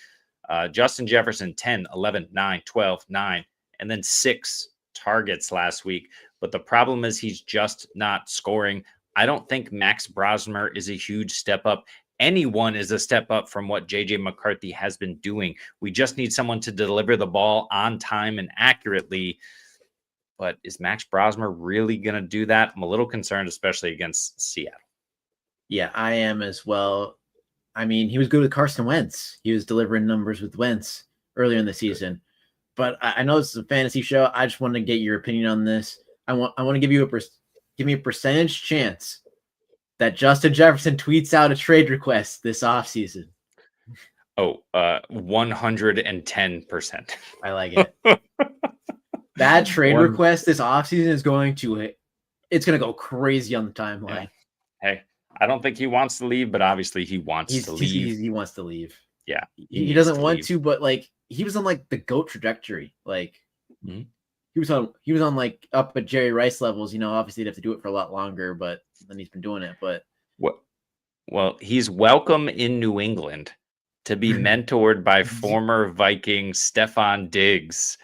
Justin Jefferson, 10, 11, 9, 12, 9, and then 6 targets last week. But the problem is he's just not scoring. I don't think Max Brosmer is a huge step up. Anyone is a step up from what J.J. McCarthy has been doing. We just need someone to deliver the ball on time and accurately. But is Max Brosmer really going to do that? I'm a little concerned, especially against Seattle. Yeah, I am as well. I mean, he was good with Carson Wentz. He was delivering numbers with Wentz earlier in the season. But I know this is a fantasy show. I just want to get your opinion on this. I want to give you give me a percentage chance that Justin Jefferson tweets out a trade request this offseason. 110%. I like it. That trade request this offseason is going to go crazy on the timeline. Yeah. Hey, I don't think he wants to leave, but obviously he wants to leave. He wants to leave. Yeah. He doesn't want to, but like he was on like the GOAT trajectory. Like he was on like up at Jerry Rice levels. Obviously he'd have to do it for a lot longer, but then he's been doing it. But well, he's welcome in New England to be mentored by former Viking Stefan Diggs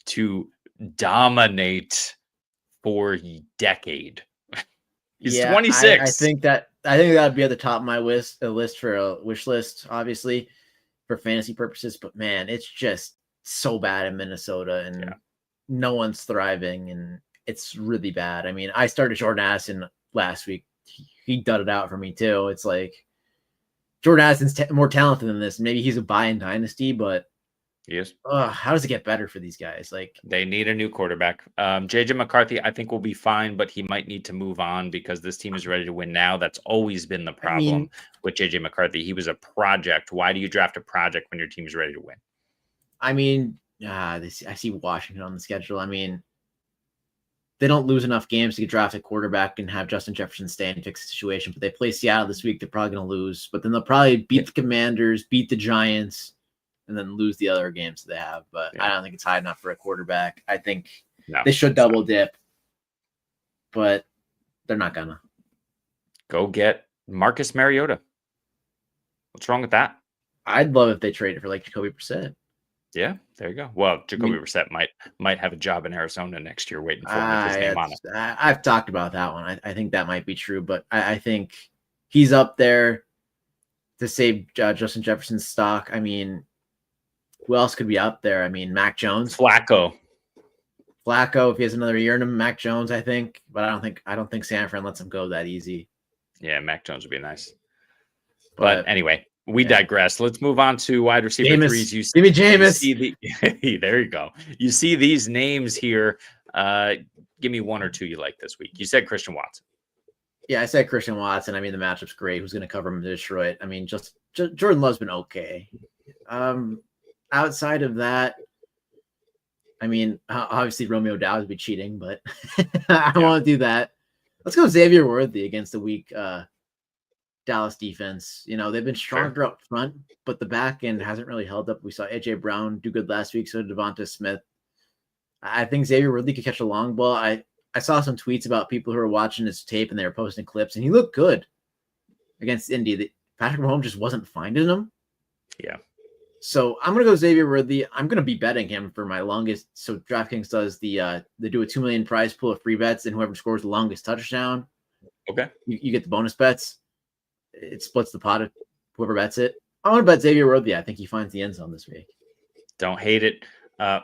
to dominate for a decade. He's 26. I think that'd be at the top of my list for a wish list, obviously, for fantasy purposes. But man, it's just so bad in Minnesota, and no one's thriving, and it's really bad. I mean, I started Jordan Addison last week. He dudded out for me too. It's like Jordan Addison's more talented than this. Maybe he's a buy in dynasty, but yes. How does it get better for these guys? Like they need a new quarterback. JJ McCarthy, I think will be fine, but he might need to move on because this team is ready to win now. That's always been the problem with JJ McCarthy. He was a project. Why do you draft a project when your team is ready to win? I mean, I see Washington on the schedule. I mean, they don't lose enough games to draft a quarterback and have Justin Jefferson stay and fix the situation. But they play Seattle this week. They're probably going to lose, but then they'll probably beat the Commanders, beat the Giants, and then lose the other games they have. But I don't think it's high enough for a quarterback. I think they should double dip, but they're not gonna. Go get Marcus Mariota. What's wrong with that? I'd love if they traded for like Jacoby Brissett. Yeah, there you go. Well, Jacoby Brissett might have a job in Arizona next year waiting for him with his name on it. I've talked about that one. I think that might be true, but I think he's up there to save Justin Jefferson's stock. I mean, who else could be up there? I mean, Mac Jones, Flacco, if he has another year in him, Mac Jones, I think, but I don't think San Fran lets him go that easy. Yeah, Mac Jones would be nice. But anyway, we digress. Let's move on to wide receiver threes. Give me Jameis. There you go. You see these names here. Give me one or two you like this week. You said Christian Watson. Yeah, I said Christian Watson. I mean, the matchup's great. Who's going to cover him in Detroit? I mean, just Jordan Love's been okay. Outside of that, I mean, obviously Romeo Dow would be cheating, but I don't want to do that. Let's go Xavier Worthy against the weak Dallas defense. They've been stronger up front, but the back end hasn't really held up. We saw AJ Brown do good last week, so did Devonta Smith. I think Xavier Worthy could catch a long ball. I saw some tweets about people who were watching his tape and they were posting clips, and he looked good against Indy. Patrick Mahomes just wasn't finding him. Yeah. So I'm going to go Xavier Worthy. I'm going to be betting him for my longest. So DraftKings does they do a 2 million prize pool of free bets, and whoever scores the longest touchdown, you get the bonus bets. It splits the pot of whoever bets it. I want to bet Xavier Worthy. I think he finds the end zone this week. Don't hate it.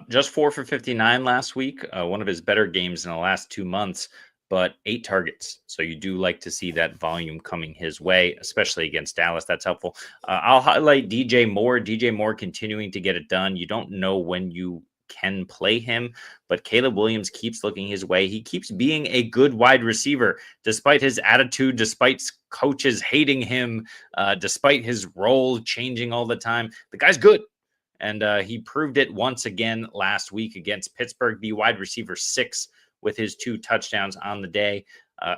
Just 4 for 59 last week. One of his better games in the last 2 months, but 8 targets. So you do like to see that volume coming his way, especially against Dallas. That's helpful. I'll highlight DJ Moore. DJ Moore continuing to get it done. You don't know when you can play him, but Caleb Williams keeps looking his way. He keeps being a good wide receiver, despite his attitude, despite coaches hating him, despite his role changing all the time. The guy's good. And he proved it once again last week against Pittsburgh, the wide receiver 6 with his 2 touchdowns on the day.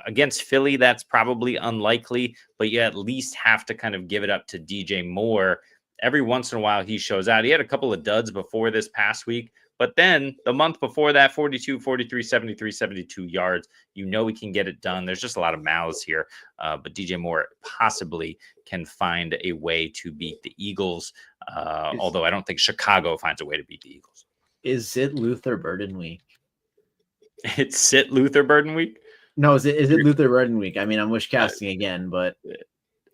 Against Philly, that's probably unlikely, but you at least have to kind of give it up to DJ Moore. Every once in a while, he shows out. He had a couple of duds before this past week, But then the month before that, 42, 43, 73, 72 yards. You know he can get it done. There's just a lot of mouths here. But DJ Moore possibly can find a way to beat the Eagles. Although I don't think Chicago finds a way to beat the Eagles. Is it Luther Burden week? It's Sit Luther Burden week? No, is it Luther Burden week? I mean, I'm wish casting again, but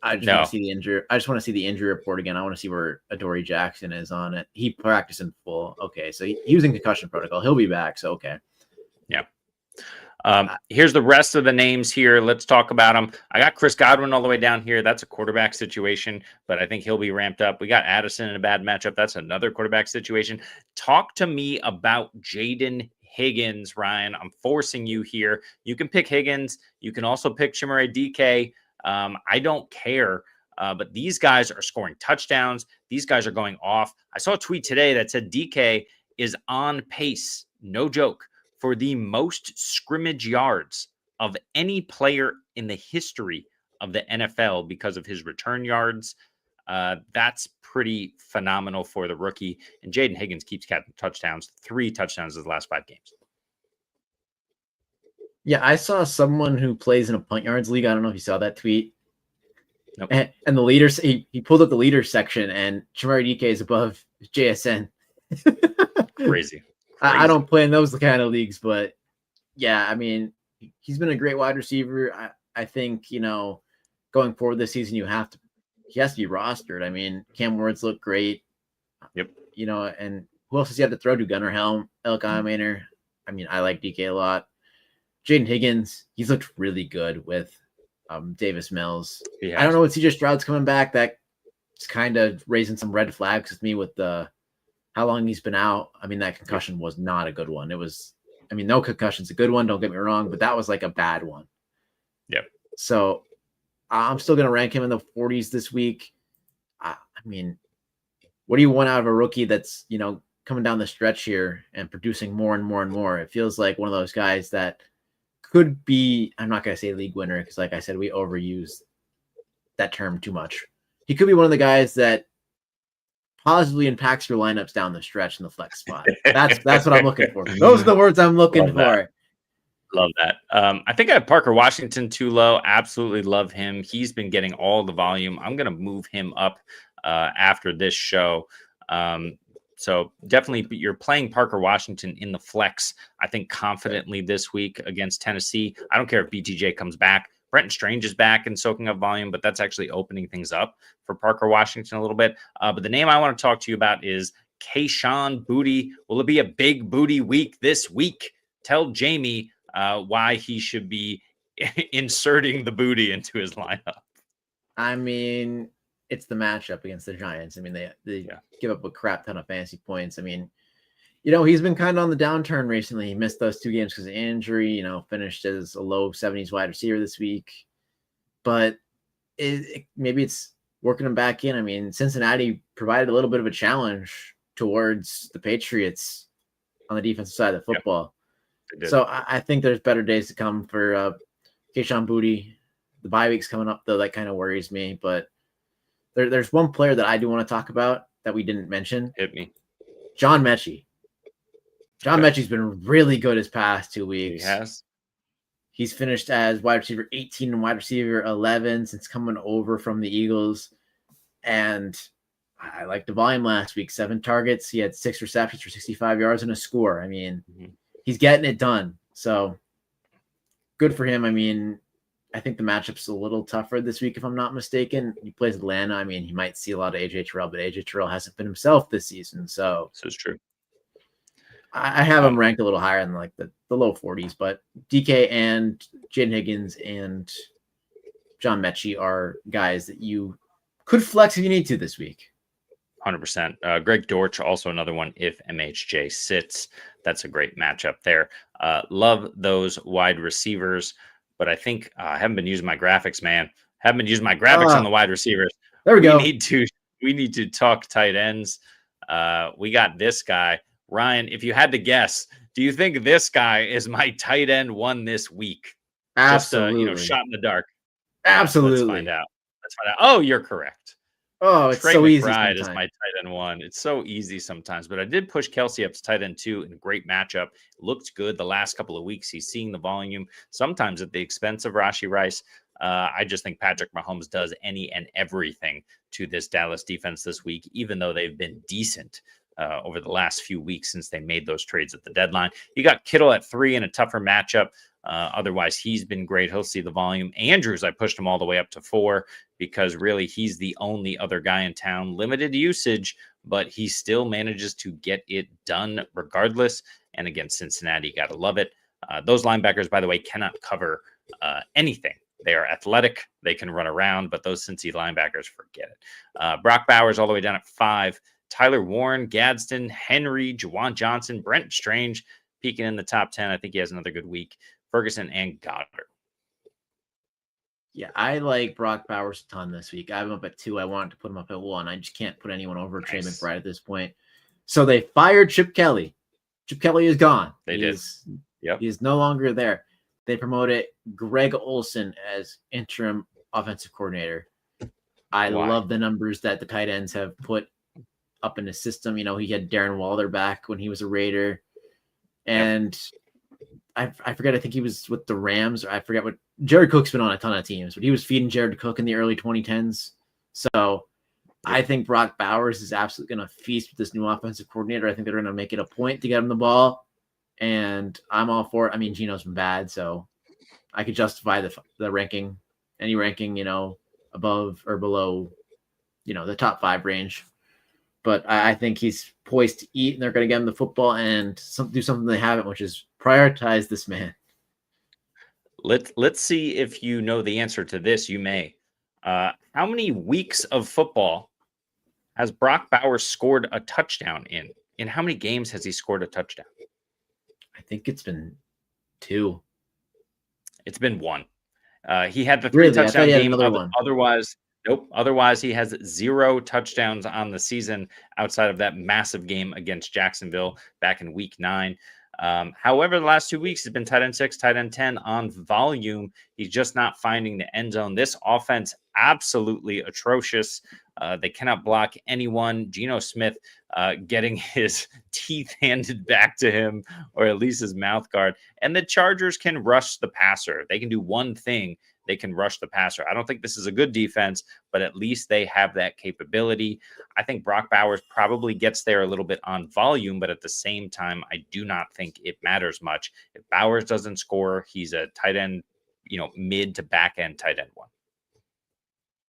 I just want to see the injury. I just want to see the injury report again. I want to see where Adoree Jackson is on it. He practiced in full. Okay, so he was in concussion protocol. He'll be back. So okay. Yeah. Here's the rest of the names here. Let's talk about them. I got Chris Godwin all the way down here. That's a quarterback situation, but I think he'll be ramped up. We got Addison in a bad matchup. That's another quarterback situation. Talk to me about Jaden Higgins, Ryan. I'm forcing you here. You can pick Higgins. You can also pick Chimere DK. I don't care. But these guys are scoring touchdowns. These guys are going off. I saw a tweet today that said DK is on pace, no joke, for the most scrimmage yards of any player in the history of the NFL because of his return yards. That's pretty phenomenal for the rookie. And Jaden Higgins keeps catching touchdowns, 3 touchdowns in the last 5 games. Yeah, I saw someone who plays in a punt yards league. I don't know if you saw that tweet. Nope. And the leaders, he pulled up the leaders section, and Chimere DK is above JSN. Crazy. I don't play in those kind of leagues, but yeah, I mean, he's been a great wide receiver. I think, going forward this season, he has to be rostered. I mean, Cam Ward's look great. Yep. And who else does he have to throw to? Gunnar Helm, Elk Eyemaner. I mean, I like DK a lot. Jaden Higgins, he's looked really good with Davis Mills. I don't know what CJ Stroud's coming back. That's kind of raising some red flags with me with how long he's been out. I mean, that concussion was not a good one. No concussion's a good one. Don't get me wrong, but that was like a bad one. Yep. So I'm still going to rank him in the 40s this week. I mean, what do you want out of a rookie that's, coming down the stretch here and producing more and more and more? It feels like one of those guys that could be, I'm not going to say league winner, because like I said, we overuse that term too much. He could be one of the guys that positively impacts your lineups down the stretch in the flex spot. That's what I'm looking for. Those are the words I'm looking for. Love that. I think I have Parker Washington too low. Absolutely love him. He's been getting all the volume. I'm going to move him up after this show. So definitely you're playing Parker Washington in the flex, I think, confidently this week against Tennessee. I don't care if BTJ comes back. Brenton Strange is back and soaking up volume, but that's actually opening things up for Parker Washington a little bit. But the name I want to talk to you about is Kayshon Boutte. Will it be a big booty week this week? Tell Jamie why he should be inserting the booty into his lineup. I mean, it's the matchup against the Giants. I mean, they give up a crap ton of fantasy points. I mean, he's been kind of on the downturn recently. He missed those 2 games because of injury, finished as a low 70s wide receiver this week. But maybe it's working him back in. I mean, Cincinnati provided a little bit of a challenge towards the Patriots on the defensive side of the football. Yep, so I think there's better days to come for Kayshon Boutte. The bye week's coming up, though. That kind of worries me. But there's one player that I do want to talk about that we didn't mention. Hit me. John Mechie. John Mechie's been really good his past 2 weeks. He has. He's finished as wide receiver 18 and wide receiver 11 since coming over from the Eagles. And I liked the volume last week. 7 targets. He had 6 receptions for 65 yards and a score. I mean, he's getting it done. So good for him. I mean, I think the matchup's a little tougher this week, if I'm not mistaken. He plays Atlanta. I mean, he might see a lot of AJ Terrell, but AJ Terrell hasn't been himself this season. So it's true. I have him ranked a little higher in like the low 40s, but DK and Jaden Higgins and John Mechie are guys that you could flex if you need to this week. 100%. Greg Dortch, also another one if MHJ sits. That's a great matchup there. Love those wide receivers, but I think I haven't been using my graphics, man. Haven't been using my graphics on the wide receivers. There we go. We need to talk tight ends. We got this guy. Ryan, if you had to guess, do you think this guy is my tight end 1 this week? Absolutely. Just shot in the dark. Absolutely. Let's find out. Oh, you're correct. Oh, it's Trey so easy McBride is sometimes. my tight end 1. It's so easy sometimes, but I did push Kelsey up to tight end 2 in a great matchup. Looked good the last couple of weeks. He's seeing the volume, sometimes at the expense of Rashee Rice. I just think Patrick Mahomes does any and everything to this Dallas defense this week, even though they've been decent over the last few weeks since they made those trades at the deadline. You got Kittle at 3 in a tougher matchup. Otherwise, he's been great. He'll see the volume. Andrews, I pushed him all the way up to 4 because really he's the only other guy in town. Limited usage, but he still manages to get it done regardless. And against Cincinnati, got to love it. Those linebackers, by the way, cannot cover anything. They are athletic. They can run around, but those Cincy linebackers, forget it. Brock Bowers all the way down at 5. Tyler Warren, Gadsden, Henry, Juwan Johnson, Brent Strange peeking in the top 10. I think he has another good week. Ferguson and Goddard. Yeah, I like Brock Bowers a ton this week. I have him up at 2. I wanted to put him up at 1. I just can't put anyone over Trey McBride at this point. So they fired Chip Kelly. Chip Kelly is gone. They did. Yep. He is no longer there. They promoted Greg Olson as interim offensive coordinator. I love the numbers that the tight ends have put up in the system. You know, he had Darren Waller back when he was a Raider. And I forget, I think he was with the Rams. Or I forget what. Jared Cook's been on a ton of teams, but he was feeding Jared Cook in the early 2010s. So I think Brock Bowers is absolutely going to feast with this new offensive coordinator. I think they're going to make it a point to get him the ball. And I'm all for it. I mean, Geno's been bad, so I could justify the ranking, any ranking, you know, above or below, you know, the top 5 range. But I think he's poised to eat, and they're going to get him the football and do something they haven't, which is prioritize this man. Let's see if you know the answer to this. You may. How many weeks of football has Brock Bowers scored a touchdown in? In how many games has he scored a touchdown? I think it's been 2. It's been 1. He had the 3 touchdown game. Otherwise, nope. Otherwise, he has 0 touchdowns on the season outside of that massive game against Jacksonville back in week 9. However, the last 2 weeks has been tight end 6, tight end 10 on volume. He's just not finding the end zone. This offense, absolutely atrocious. They cannot block anyone. Geno Smith getting his teeth handed back to him, or at least his mouth guard. And the Chargers can rush the passer. They can do one thing. They can rush the passer. I don't think this is a good defense, but at least they have that capability. I think Brock Bowers probably gets there a little bit on volume, but at the same time, I do not think it matters much. If Bowers doesn't score, he's a tight end, you know, mid to back end tight end 1.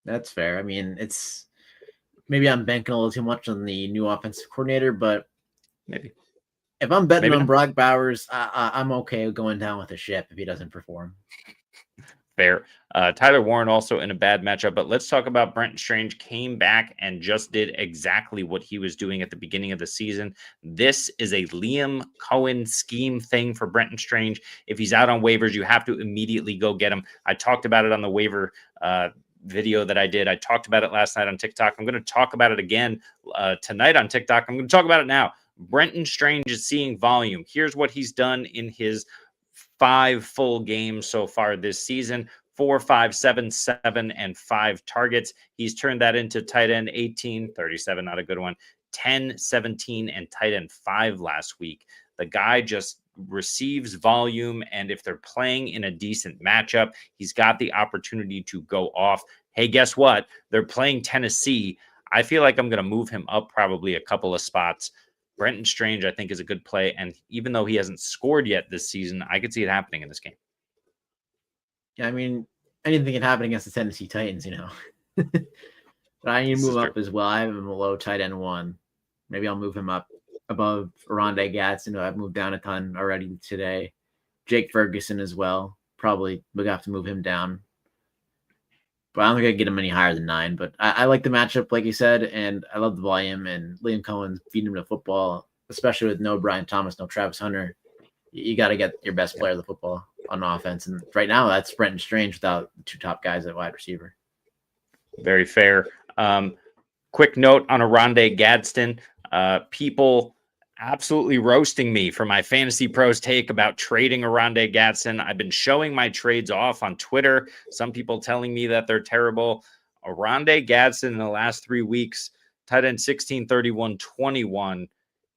That's fair. I mean, it's maybe I'm banking a little too much on the new offensive coordinator, but maybe if I'm betting on Brock Bowers, I'm okay going down with the ship if he doesn't perform. Fair. Tyler Warren also in a bad matchup, but let's talk about Brent Strange. Came back and just did exactly what he was doing at the beginning of the season. This is a Liam Cohen scheme thing for Brenton Strange. If he's out on waivers, you have to immediately go get him. I talked about it on the waiver video that I did. I talked about it last night on TikTok. I'm going to talk about it again tonight on TikTok. I'm going to talk about it now. Brenton Strange is seeing volume. Here's what he's done in his 5 full games so far this season: 4, 5, 7, 7, and 5 targets. He's turned that into tight end 18, 37, not a good one, 10, 17, and tight end 5 last week. The guy just receives volume, and if they're playing in a decent matchup, he's got the opportunity to go off. Hey, guess what? They're playing Tennessee. I feel like I'm going to move him up probably a couple of spots. Brenton Strange, I think, is a good play. And even though he hasn't scored yet this season, I could see it happening in this game. Yeah, I mean, anything can happen against the Tennessee Titans, you know. But I need to move up as well. I have him below tight end 1. Maybe I'll move him up above Oronde Gadsden, who I've moved down a ton already today. Jake Ferguson as well. Probably we'll have to move him down. But I don't think I can get him any higher than 9. But I like the matchup, like you said, and I love the volume. And Liam Cohen feeding him the football, especially with no Brian Thomas, no Travis Hunter. You got to get your best player of the football on offense. And right now, that's Brenton Strange without the 2 top guys at wide receiver. Very fair. Quick note on Oronde Gadsden. People absolutely roasting me for my Fantasy Pros take about trading Oronde Gadsden. I've been showing my trades off on Twitter. Some people telling me that they're terrible. Oronde Gadsden in the last 3 weeks, tight end 16, 31, 21.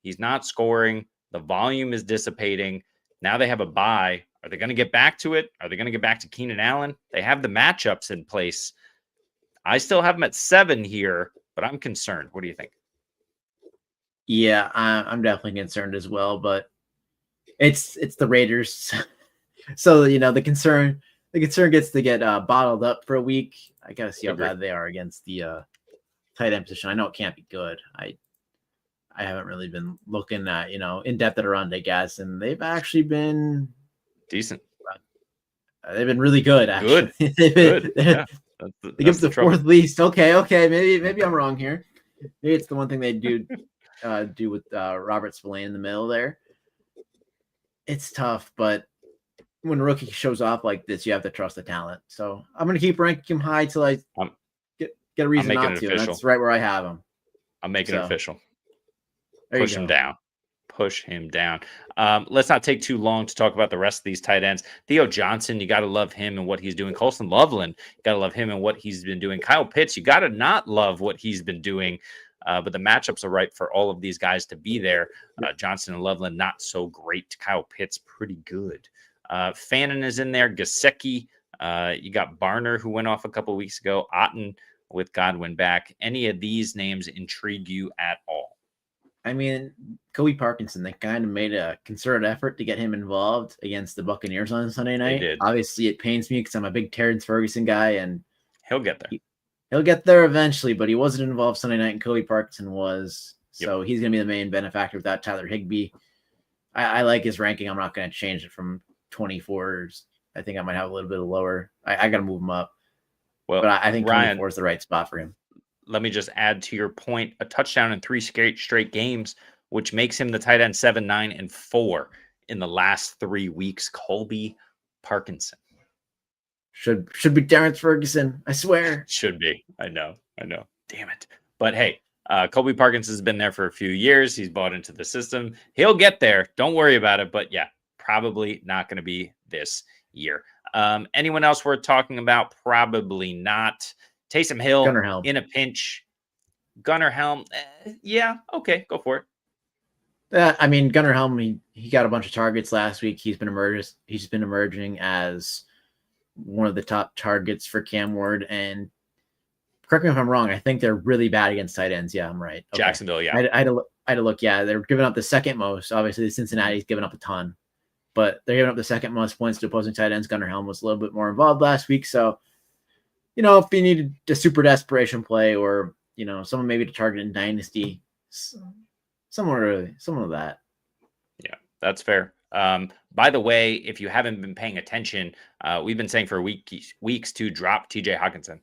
He's not scoring. The volume is dissipating. Now they have a bye. Are they going to get back to it? Are they going to get back to Keenan Allen? They have the matchups in place. I still have him at 7 here, but I'm concerned. What do you think? Yeah, I'm definitely concerned as well, but it's the Raiders. So, the concern gets to get bottled up for a week. I got to see how bad they are against the tight end position. I know it can't be good. I haven't really been looking at, in depth at Oronde Gadsden. They've actually been decent. They've been really good, actually. Good. Yeah. They give the fourth least. Okay. Maybe I'm wrong here. Maybe it's the one thing they do with Robert Spillane in the middle there. It's tough, but when a rookie shows off like this, you have to trust the talent. So I'm going to keep ranking him high till I get a reason not to. And that's right where I have him. I'm making it official. Push him down. Push him down. Let's not take too long to talk about the rest of these tight ends. Theo Johnson, you got to love him and what he's doing. Colston Loveland, you got to love him and what he's been doing. Kyle Pitts, you got to not love what he's been doing. But the matchups are right for all of these guys to be there. Johnson and Loveland, not so great. Kyle Pitts, pretty good. Fannin is in there. Gesicki. You got Barner, who went off a couple weeks ago. Otten with Godwin back. Any of these names intrigue you at all? I mean, Kobe Parkinson, they kind of made a concerted effort to get him involved against the Buccaneers on Sunday night. They did. Obviously, it pains me because I'm a big Terrence Ferguson guy, and he'll get there. He'll get there eventually, but he wasn't involved Sunday night, and Kobe Parkinson was. So he's going to be the main benefactor without Tyler Higbee. I like his ranking. I'm not going to change it from 24s. I think I might have a little bit of lower. I got to move him up. Well, but I think Ryan, 24 is the right spot for him. Let me just add to your point, a touchdown in 3 straight games, which makes him the tight end 7, 9, and 4 in the last 3 weeks. Colby Parkinson. Should be Terrence Ferguson, I swear. Should be. I know. Damn it. But hey, Colby Parkinson's been there for a few years. He's bought into the system. He'll get there. Don't worry about it. But yeah, probably not going to be this year. Anyone else worth talking about? Probably not. Taysom Hill in a pinch. Gunnar Helm. Yeah. Okay. Go for it. I mean, Gunnar Helm, he got a bunch of targets last week. He's been emerging as one of the top targets for Cam Ward. And correct me if I'm wrong, I think they're really bad against tight ends. Yeah, I'm right. Okay. Jacksonville, yeah. I had to look. Yeah, they're giving up the second most. Obviously, Cincinnati's giving up a ton, but they're giving up the second most points to opposing tight ends. Gunnar Helm was a little bit more involved last week. So, if you needed a super desperation play or, someone maybe to target in Dynasty, someone of that. Yeah, that's fair. By the way, if you haven't been paying attention, we've been saying for weeks to drop TJ Hawkinson.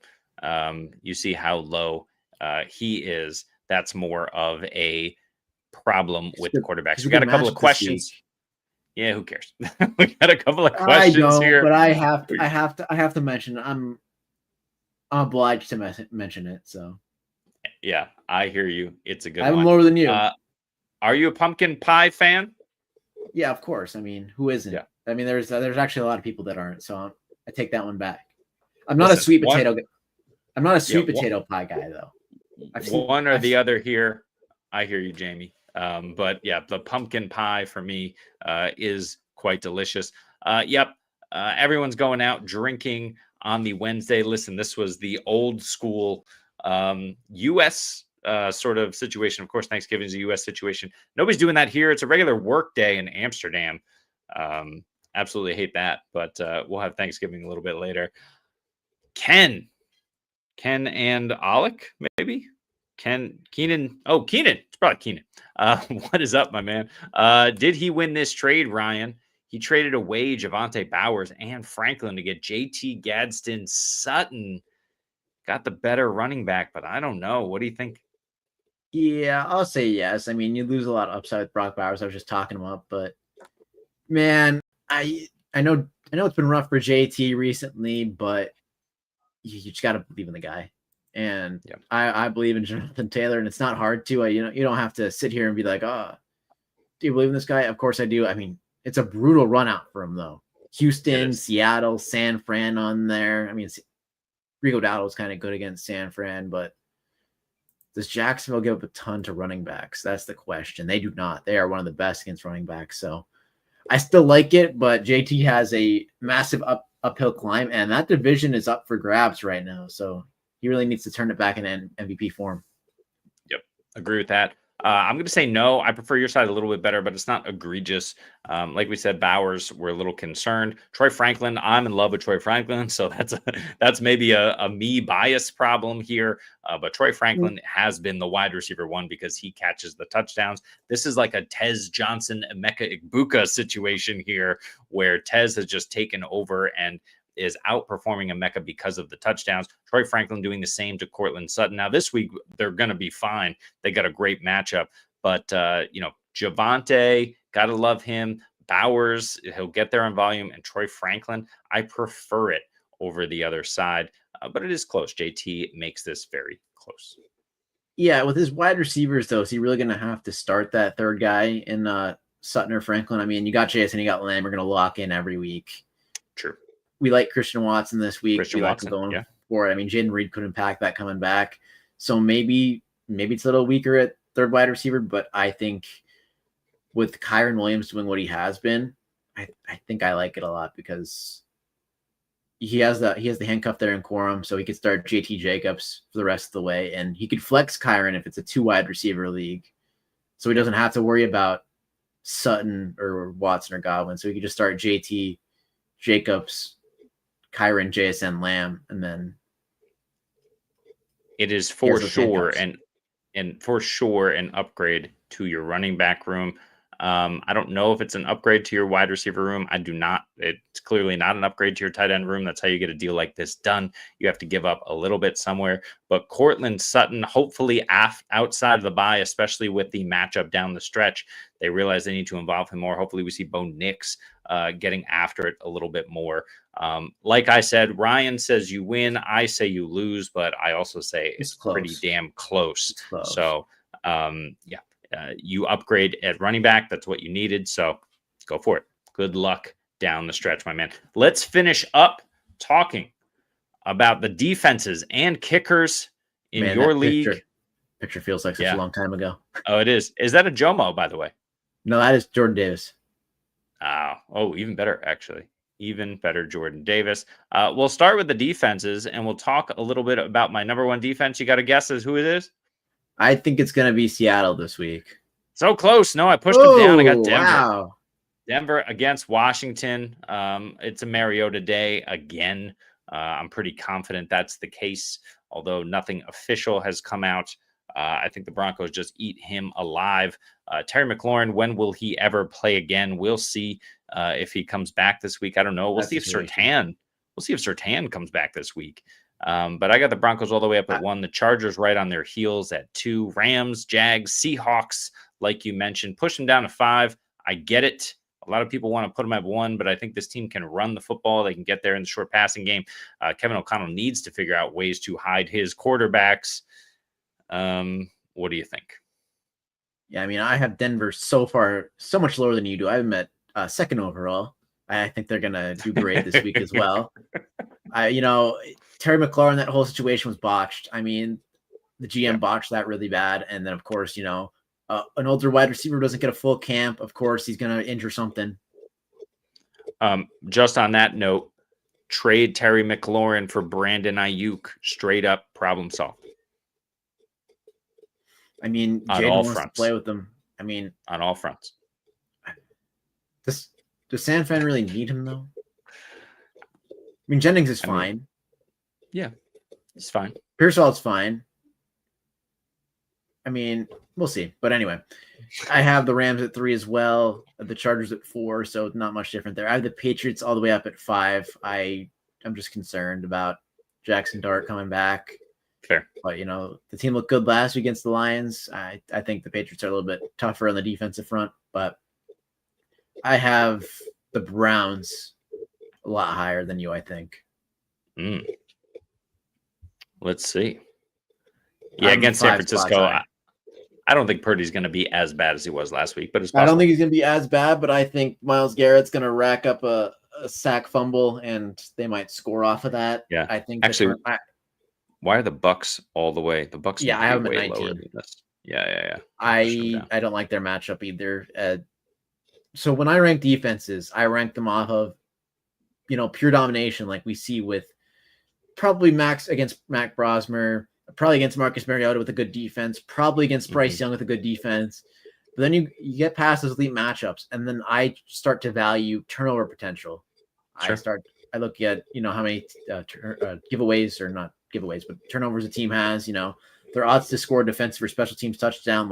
You see how low he is. That's more of a problem with the quarterbacks. We got a couple of questions. Yeah, who cares? We got a couple of questions here. But I have to mention. I'm obliged to mention it. So. Yeah, I hear you. It's a good one. I'm lower than you. Are you a pumpkin pie fan? Yeah, of course. I mean, who isn't? Yeah. I mean, there's actually a lot of people that aren't. So I take that one back. I'm not a sweet potato. I'm not a sweet potato pie guy, though. One or the other here. I hear you, Jamie. But yeah, the pumpkin pie for me is quite delicious. Yep. Everyone's going out drinking on the Wednesday. Listen, this was the old school U.S. Sort of situation. Of course, Thanksgiving is a U.S. situation. Nobody's doing that here. It's a regular work day in Amsterdam. Absolutely hate that, but we'll have Thanksgiving a little bit later. Ken and Alec, maybe? Keenan. Oh, Keenan. It's probably Keenan. What is up, my man? Did he win this trade, Ryan? He traded away Javonte Bowers and Franklin to get JT Gadsden. Sutton got the better running back, but I don't know. What do you think? Yeah, I'll say yes. I mean, you lose a lot of upside with Brock Bowers. I was just talking him up, but man, I know it's been rough for JT recently, but you just got to believe in the guy. And yeah. I believe in Jonathan Taylor, and it's not hard to. You don't have to sit here and be like, oh, do you believe in this guy? Of course I do. I mean, it's a brutal run out for him, though. Houston, Seattle, San Fran on there. I mean, it's Rico Dowdle was kind of good against San Fran, but does Jacksonville give up a ton to running backs? That's the question. They do not. They are one of the best against running backs. So I still like it, but JT has a massive uphill climb, and that division is up for grabs right now. So he really needs to turn it back in MVP form. Yep, agree with that. I'm going to say no. I prefer your side a little bit better, but it's not egregious. Like we said, Bowers, we're a little concerned. Troy Franklin, I'm in love with Troy Franklin, so that's maybe a me bias problem here. But Troy Franklin has been the wide receiver one because he catches the touchdowns. This is like a Tez Johnson, Emeka Egbuka situation here, where Tez has just taken over and is outperforming Emeka because of the touchdowns. Troy Franklin doing the same to Courtland Sutton. Now this week, they're going to be fine. They got a great matchup, but Javonte, got to love him. Bowers, he'll get there in volume, and Troy Franklin, I prefer it over the other side, but it is close. JT makes this very close. Yeah, with his wide receivers, though, is he really going to have to start that third guy in Sutton or Franklin? I mean, you got Chase and you got Lamb. We're going to lock in every week. True. We like Christian Watson this week. Christian Watson, going for it. I mean, Jaden Reed could impact that coming back. So maybe it's a little weaker at third wide receiver, but I think with Kyron Williams doing what he has been, I think I like it a lot because he has the handcuff there in Quorum, so he could start JT Jacobs for the rest of the way, and he could flex Kyron if it's a 2 wide receiver league, so he doesn't have to worry about Sutton or Watson or Godwin. So he could just start JT Jacobs, Kyron, JSN, Lamb, and then it is for sure and for sure an upgrade to your running back room. I don't know if it's an upgrade to your wide receiver room. I do not. It's clearly not an upgrade to your tight end room. That's how you get a deal like this done. You have to give up a little bit somewhere. But Courtland Sutton, hopefully outside of the bye, especially with the matchup down the stretch, they realize they need to involve him more. Hopefully we see Bo Nix getting after it a little bit more. Like I said, Ryan says you win. I say you lose, but I also say it's pretty damn close. So, you upgrade at running back. That's what you needed. So go for it. Good luck down the stretch, my man. Let's finish up talking about the defenses and kickers in your league. Picture feels like such a long time ago. Oh, it is. Is that a Jomo, by the way? No, that is Jordan Davis. Oh, even better, actually. Even better, Jordan Davis. We'll start with the defenses, and we'll talk a little bit about my number one defense. You got to guess as who it is? I think it's going to be Seattle this week. So close. No, I pushed them down. I got Denver. Wow. Denver against Washington. It's a Mariota day again. I'm pretty confident that's the case, although nothing official has come out. I think the Broncos just eat him alive. Terry McLaurin, when will he ever play again? We'll see if he comes back this week. I don't know. We'll see if Surtain comes back this week. But I got the Broncos all the way up at 1. The Chargers right on their heels at 2. Rams, Jags, Seahawks, like you mentioned, push them down to 5. I get it. A lot of people want to put them at 1, but I think this team can run the football. They can get there in the short passing game. Kevin O'Connell needs to figure out ways to hide his quarterbacks. What do you think? Yeah, I mean, I have Denver so far so much lower than you do. I have them at 2nd overall. I think they're going to do great this week as well. Terry McLaurin, that whole situation was botched. I mean, the GM botched that really bad. And then, of course, an older wide receiver doesn't get a full camp. Of course, he's going to injure something. Just on that note, trade Terry McLaurin for Brandon Ayuk. Straight up problem solved. I mean, Jaden wants to play with them. I mean, on all fronts. Does San Fran really need him, though? I mean, Jennings is fine. Yeah, he's fine. Pearsall's fine. I mean, we'll see. But anyway, I have the Rams at 3 as well. The Chargers at 4, so not much different there. I have the Patriots all the way up at 5. I'm just concerned about Jackson Dart coming back. Fair. But, the team looked good last week against the Lions. I think the Patriots are a little bit tougher on the defensive front, but I have the Browns a lot higher than you, I think. Let's see. Yeah, against San Francisco, I don't think Purdy's going to be as bad as he was last week, but it's possible. I don't think he's going to be as bad, but I think Myles Garrett's going to rack up a sack fumble, and they might score off of that. Yeah, I think Why are the Bucks all the way? The Bucks Yeah, need I to have be them at way lower 19. than this. Yeah. Pushing them down. I don't like their matchup either. So when I rank defenses, I rank them off of, pure domination, like we see with probably Max against Mac Brosmer, probably against Marcus Mariota with a good defense, probably against Bryce Young with a good defense. But then you get past those elite matchups, and then I start to value turnover potential. Sure. I look at how many giveaways, or not giveaways, but turnovers a team has. Their odds to score defensive or special teams touchdown.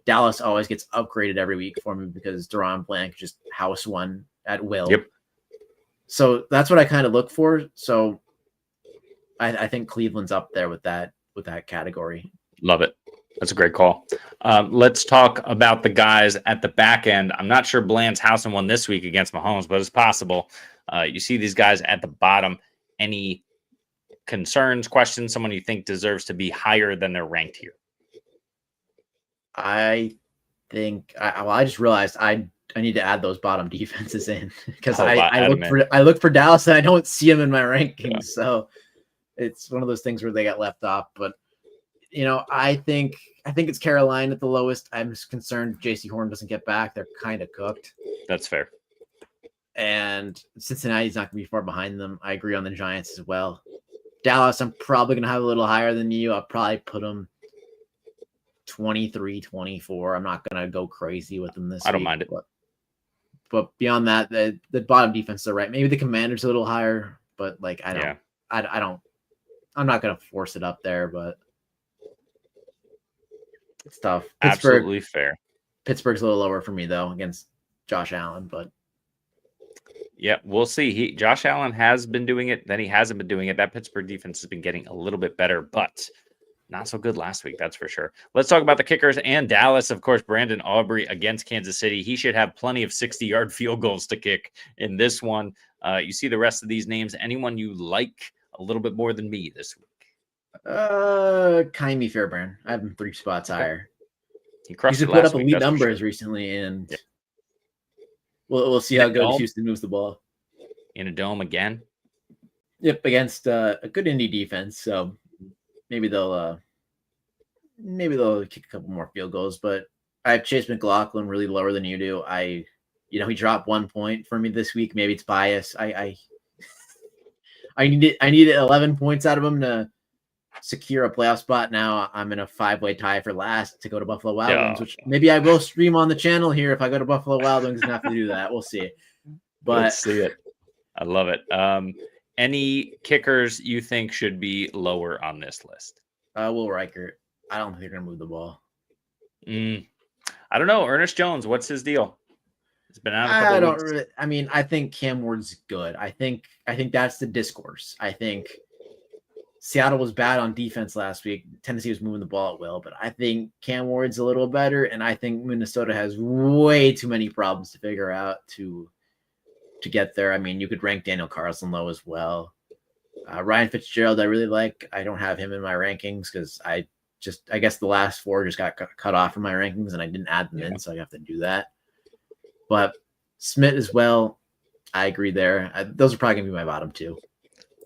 Dallas always gets upgraded every week for me because Deron Blank just house one at will. Yep. So that's what I kind of look for. So I think Cleveland's up there with that category. Love it. That's a great call. Let's talk about the guys at the back end. I'm not sure Bland's housing one this week against Mahomes, but it's possible. You see these guys at the bottom. Any concerns, questions, someone you think deserves to be higher than they're ranked here? I think I just realized I need to add those bottom defenses in because I look for Dallas and I don't see them in my rankings. Yeah. So it's one of those things where they got left off. But I think it's Carolina at the lowest. I'm just concerned JC Horn doesn't get back. They're kind of cooked. That's fair. And Cincinnati's not going to be far behind them. I agree on the Giants as well. Dallas, I'm probably going to have a little higher than you. I'll probably put them 23, 24. I'm not going to go crazy with them this week. I don't mind it. But beyond that, the bottom defense are right. Maybe the Commanders a little higher, but I'm not going to force it up there, but it's tough. Absolutely fair. Pittsburgh's a little lower for me though against Josh Allen, but yeah, we'll see. Josh Allen has been doing it, then he hasn't been doing it. That Pittsburgh defense has been getting a little bit better, but not so good last week, that's for sure. Let's talk about the kickers and Dallas. Of course, Brandon Aubrey against Kansas City. He should have plenty of 60-yard field goals to kick in this one. You see the rest of these names. Anyone you like a little bit more than me this week? Kymie Fairbairn. I have him 3 spots higher. He crushed He's it put last up week, elite numbers recently, and we'll see how good Houston moves the ball. In a dome again? Yep, against a good Indy defense. So maybe they'll kick a couple more field goals. But I have Chase McLaughlin really lower than you do. He dropped 1 point for me this week. Maybe it's bias. I needed 11 points out of him to secure a playoff spot. Now I'm in a 5-way tie for last to go to Buffalo Wild Wings, which maybe I will stream on the channel here if I go to Buffalo Wild Wings and have to do that. We'll see. But let's see it. I love it. Any kickers you think should be lower on this list? Will Reichert. I don't think they're going to move the ball. I don't know. Ernest Jones, what's his deal? It's been out a couple weeks. I think Cam Ward's good. I think that's the discourse. I think Seattle was bad on defense last week. Tennessee was moving the ball at will, but I think Cam Ward's a little better, and I think Minnesota has way too many problems to figure out to get there. I mean, you could rank Daniel Carlson low as well. Ryan Fitzgerald, I really like. I don't have him in my rankings because I guess the last 4 just got cut off from my rankings, and I didn't add them in, so I have to do that. But Smith as well, I agree there. Those are probably going to be my bottom 2.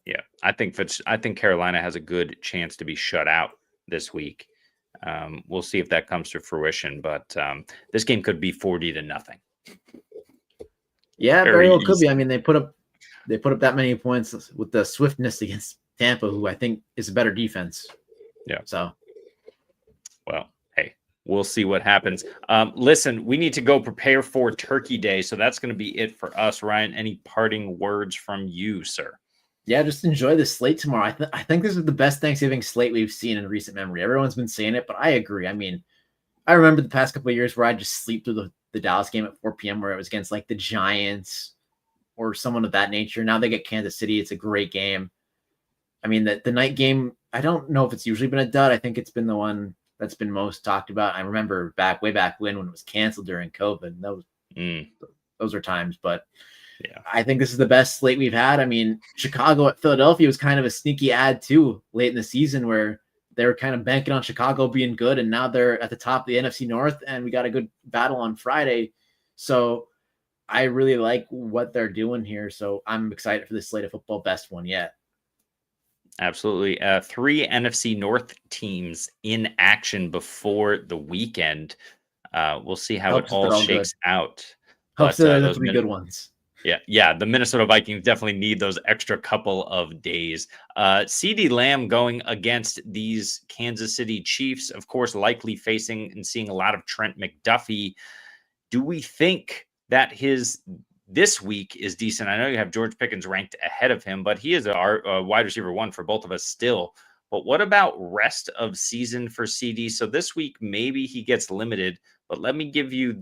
Yeah, I think Carolina has a good chance to be shut out this week. We'll see if that comes to fruition, but this game could be 40-0. Yeah, very well could be. I mean, they put up that many points with the swiftness against Tampa, who I think is a better defense. Yeah. So, well, hey, we'll see what happens. Listen, we need to go prepare for Turkey Day, so that's going to be it for us. Ryan, any parting words from you, sir? Yeah, just enjoy the slate tomorrow. I think this is the best Thanksgiving slate we've seen in recent memory. Everyone's been saying it, but I agree. I mean, I remember the past couple of years where I just sleep through the Dallas game at 4 p.m. where it was against like the Giants or someone of that nature. Now they get Kansas City. It's a great game. I mean, the night game, I don't know if it's usually been a dud. I think it's been the one that's been most talked about. I remember way back when it was canceled during COVID. Those are times, but yeah, I think this is the best slate we've had. I mean, Chicago at Philadelphia was kind of a sneaky ad too late in the season where they were kind of banking on Chicago being good, and now they're at the top of the NFC North, and we got a good battle on Friday. So I really like what they're doing here. So I'm excited for this slate of football, best one yet. Absolutely. 3 NFC North teams in action before the weekend. We'll see how it Helps that all they're all good. shakes out. Helps But that they're the those 3 good ones. yeah, the Minnesota Vikings definitely need those extra couple of days. CD Lamb going against these Kansas City Chiefs, of course, likely facing and seeing a lot of Trent McDuffie. Do we think that his this week is decent? I know you have George Pickens ranked ahead of him, but he is a wide receiver 1 for both of us still. But what about rest of season for CD? So this week, maybe he gets limited, but let me give you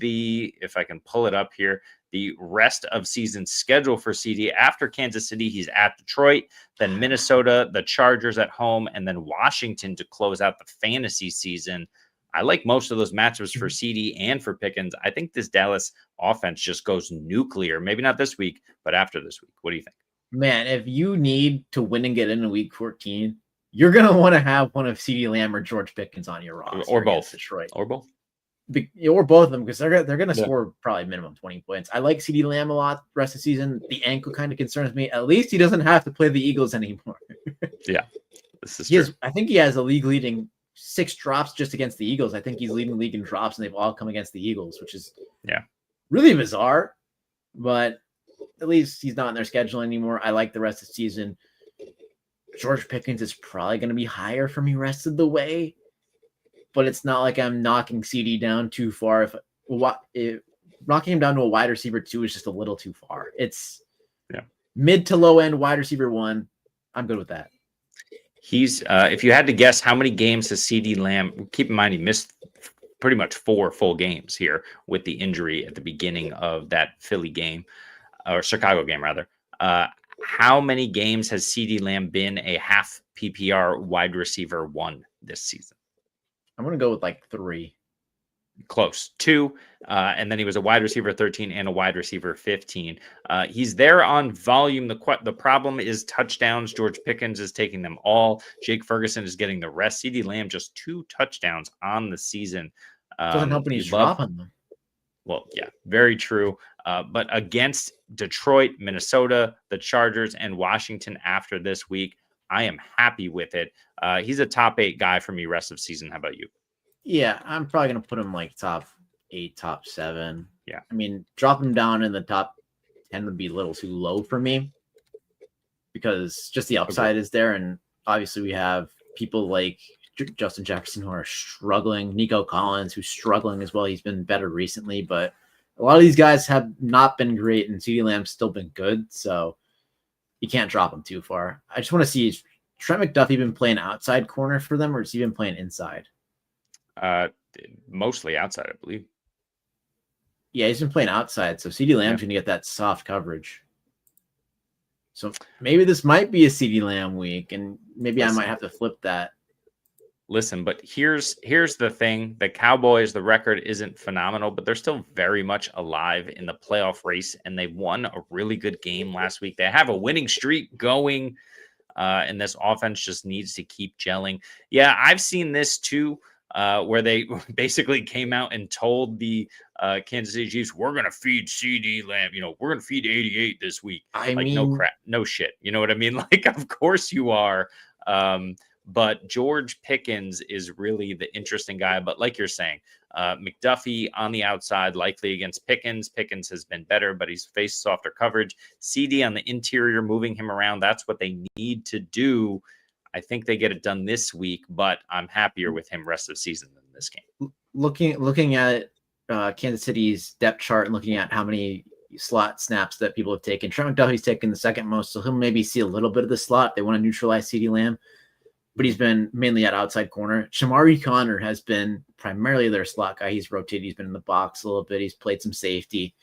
if I can pull it up here, the rest of season schedule for CD. After Kansas City, he's at Detroit, then Minnesota, the Chargers at home, and then Washington to close out the fantasy season. I like most of those matchups for CD and for Pickens. I think this Dallas offense just goes nuclear. Maybe not this week, but after this week. What do you think? Man, if you need to win and get in week 14, you're going to want to have one of CD Lamb or George Pickens on your roster. Or both. Detroit. Or both. Or both of them, because they're going to score probably minimum 20 points. I like CD Lamb a lot the rest of the season. The ankle kind of concerns me. At least he doesn't have to play the Eagles anymore. Yeah, this is true. I think he has a league leading 6 drops just against the Eagles. I think he's leading the league in drops, and they've all come against the Eagles, which is really bizarre. But at least he's not in their schedule anymore. I like the rest of the season. George Pickens is probably going to be higher for me rest of the way, but it's not like I'm knocking CD down too far. If knocking him down to a wide receiver 2 is just a little too far. It's mid to low end wide receiver 1. I'm good with that. He's if you had to guess how many games has CD Lamb, keep in mind he missed pretty much 4 full games here with the injury at the beginning of that Philly game, or Chicago game rather. How many games has CD Lamb been a half PPR wide receiver 1 this season? I'm going to go with like 3. Close. 2. And then he was a wide receiver 13 and a wide receiver 15. He's there on volume. The problem is touchdowns. George Pickens is taking them all. Jake Ferguson is getting the rest. CD Lamb just 2 touchdowns on the season. Doesn't help when he's dropping them. Well, yeah, very true. But against Detroit, Minnesota, the Chargers, and Washington after this week, I am happy with it. He's a top 8 guy for me rest of season. How about you? Yeah, I'm probably going to put him like top 8, top 7. Yeah. I mean, drop him down in the top 10 would be a little too low for me because just the upside is there. And obviously we have people like Justin Jefferson who are struggling, Nico Collins who's struggling as well. He's been better recently, but a lot of these guys have not been great, and CeeDee Lamb's still been good, so you can't drop him too far. I just want to see, is Trent McDuffie been playing outside corner for them, or has he been playing inside? Mostly outside, I believe. Yeah, he's been playing outside, so CeeDee Lamb's going to get that soft coverage. So maybe this might be a CeeDee Lamb week, and maybe I might have to flip that. Listen, but here's the thing. The Cowboys, the record isn't phenomenal, but they're still very much alive in the playoff race, and they won a really good game last week. They have a winning streak going, and this offense just needs to keep gelling. Yeah, I've seen this too, where they basically came out and told the Kansas City Chiefs, we're going to feed CeeDee Lamb. We're going to feed 88 this week. I mean, no crap, no shit. You know what I mean? Like, of course you are. But George Pickens is really the interesting guy. But like you're saying, McDuffie on the outside, likely against Pickens. Pickens has been better, but he's faced softer coverage. CD on the interior, moving him around. That's what they need to do. I think they get it done this week, but I'm happier with him rest of the season than this game. Looking at Kansas City's depth chart and looking at how many slot snaps that people have taken, Trent McDuffie's taken the second most, so he'll maybe see a little bit of the slot. They want to neutralize CeeDee Lamb, but he's been mainly at outside corner. Shamari Connor has been primarily their slot guy. He's rotated. He's been in the box a little bit. He's played some safety,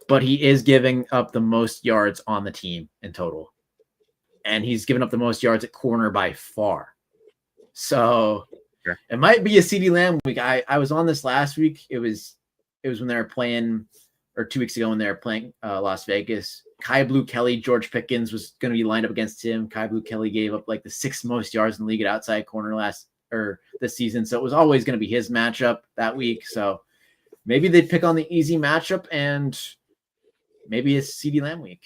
but he is giving up the most yards on the team in total. And he's given up the most yards at corner by far. So sure, it might be a CeeDee Lamb week. I was on this last week. It was when they were playing, or 2 weeks ago when they were playing Las Vegas. Kai Blue Kelly, George Pickens was going to be lined up against him. Kai Blue Kelly gave up like the 6th most yards in the league at outside corner this season. So it was always going to be his matchup that week. So maybe they'd pick on the easy matchup, and maybe it's CeeDee Lamb week.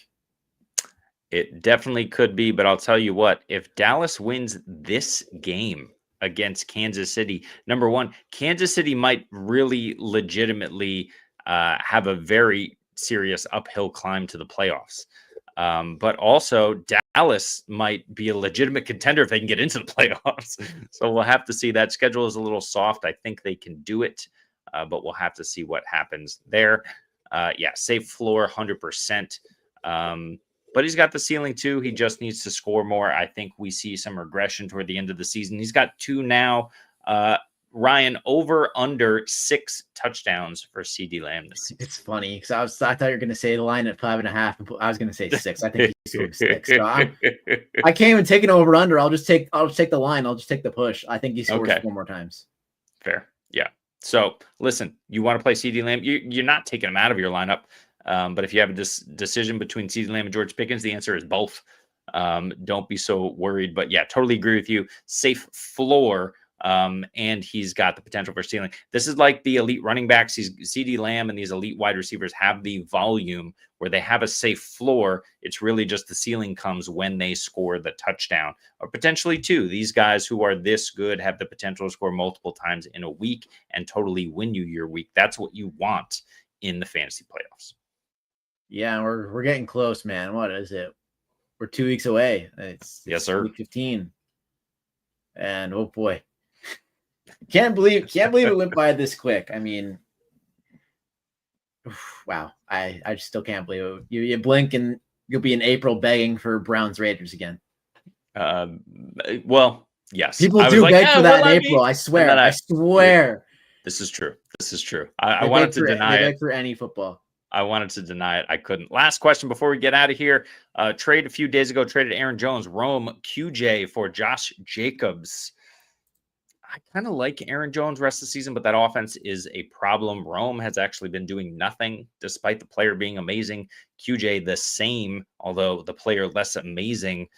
It definitely could be, but I'll tell you what, if Dallas wins this game against Kansas City, number one, Kansas City might really legitimately have a very serious uphill climb to the playoffs. But also, Dallas might be a legitimate contender if they can get into the playoffs. So we'll have to see. That schedule is a little soft. I think they can do it, but we'll have to see what happens there. Yeah, safe floor, 100%. But he's got the ceiling too. He just needs to score more. I think we see some regression toward the end of the season. He's got 2 now. Ryan, over under 6 touchdowns for CD Lamb this season. It's funny because I thought you were going to say the line at 5.5, and I was going to say 6. I think he's doing 6. So I can't even take an over under. I'll just take the line. I'll just take the push. I think he scores 4 more times. Fair, yeah. So listen, you want to play CD Lamb? You're not taking him out of your lineup. But if you have a decision between CeeDee Lamb and George Pickens, the answer is both. Don't be so worried. But yeah, totally agree with you. Safe floor, and he's got the potential for ceiling. This is like the elite running backs. CeeDee Lamb and these elite wide receivers have the volume where they have a safe floor. It's really just the ceiling comes when they score the touchdown, or potentially 2. These guys who are this good have the potential to score multiple times in a week and totally win you your week. That's what you want in the fantasy playoffs. Yeah, we're getting close, man. What is it? We're 2 weeks away. It's yes, sir. Week 15, and oh boy, can't believe it went by this quick. I mean, wow. I just still can't believe it. You blink and you'll be in April begging for Browns Raiders again. Well, yes, people do beg for that in April. I swear. I swear. This is true. This is true. I wanted to deny it for any football. I wanted to deny it. I couldn't. Last question before we get out of here. Trade a few days ago, traded Aaron Jones, Rome QJ for Josh Jacobs. I kind of like Aaron Jones rest of the season, but that offense is a problem. Rome has actually been doing nothing despite the player being amazing. QJ the same, although the player less amazing.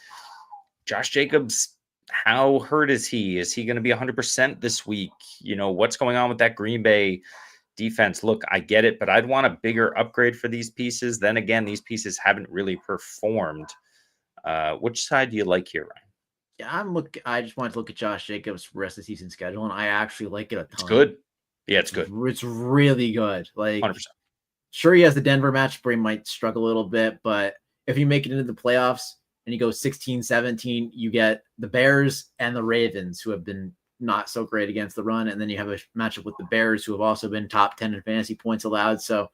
Josh Jacobs, how hurt is he? Is he going to be 100% this week? You know, what's going on with that Green Bay defense? Look, I get it, but I'd want a bigger upgrade for these pieces. Then again, these pieces haven't really performed. Which side do you like here, Ryan? Yeah, I just wanted to look at Josh Jacobs' rest of the season schedule, and I actually like it a ton. It's good. Yeah, it's good. It's really good. Like, 100%. Sure, he has the Denver match where he might struggle a little bit, but if you make it into the playoffs and you go 16-17, you get the Bears and the Ravens, who have been not so great against the run, and then you have a matchup with the Bears, who have also been top 10 in fantasy points allowed. So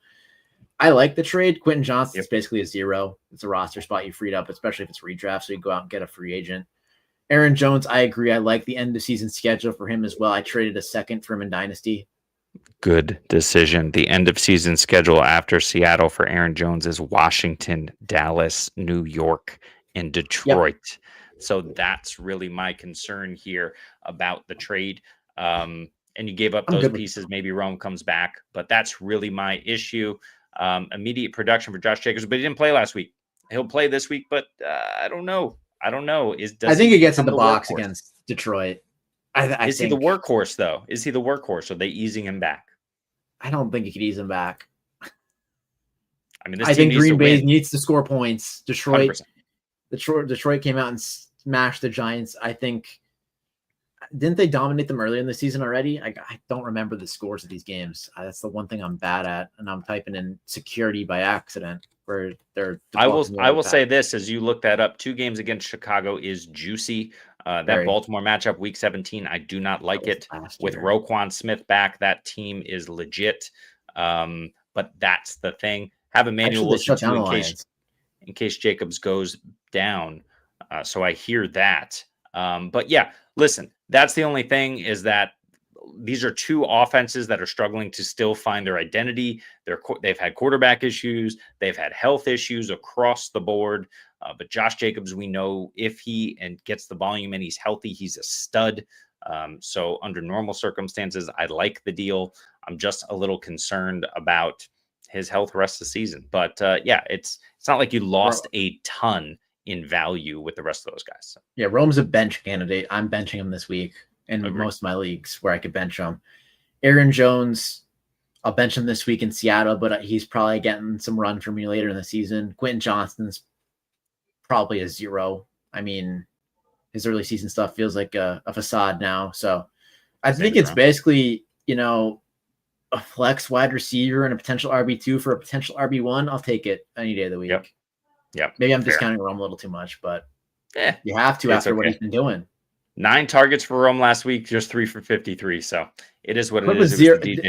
I like the trade. Quentin Johnson is basically a 0. It's a roster spot you freed up, especially if it's redraft, so you go out and get a free agent. Aaron Jones, I agree. I like the end of season schedule for him as well. I traded a second for him in Dynasty. Good decision. The end of season schedule after Seattle for Aaron Jones is Washington, Dallas, New York, and Detroit. Yep. So that's really my concern here about the trade. And you gave up those pieces. Maybe Rome comes back, but that's really my issue. Immediate production for Josh Jacobs, but he didn't play last week. He'll play this week, but I don't know. I think he gets in the box against Detroit. Is he the workhorse, though? Is he the workhorse? Are they easing him back? I don't think you could ease him back. I mean, I think Green Bay needs to score points. Detroit came out and smashed the Giants. I think, didn't they dominate them earlier in the season already? I don't remember the scores of these games. That's the one thing I'm bad at, and I'm typing in security by accident. Where they're I will say this, as you look that up, 2 games against Chicago is juicy. That Baltimore matchup, week 17, I do not like it. With Roquan Smith back, that team is legit. But that's the thing. Have Emmanuel Wilson too, in case Jacobs goes down. So I hear that. But yeah, listen, that's the only thing, is that these are 2 offenses that are struggling to still find their identity. They've had quarterback issues. They've had health issues across the board. But Josh Jacobs, we know if he gets the volume and he's healthy, he's a stud. So under normal circumstances, I like the deal. I'm just a little concerned about his health the rest of the season. But yeah, it's not like you lost a ton in value with the rest of those guys. So. Yeah, Rome's a bench candidate. I'm benching him this week in most of my leagues where I could bench him. Aaron Jones, I'll bench him this week in Seattle, but he's probably getting some run for me later in the season. Quentin Johnston's probably a 0. I mean, his early season stuff feels like a facade now. So I think it's basically, a flex wide receiver and a potential RB2 for a potential RB1. I'll take it any day of the week. Yep. Maybe I'm discounting Rome a little too much, but you have to after what he's been doing. 9 targets for Rome last week, just 3 for 53. So it is what it is.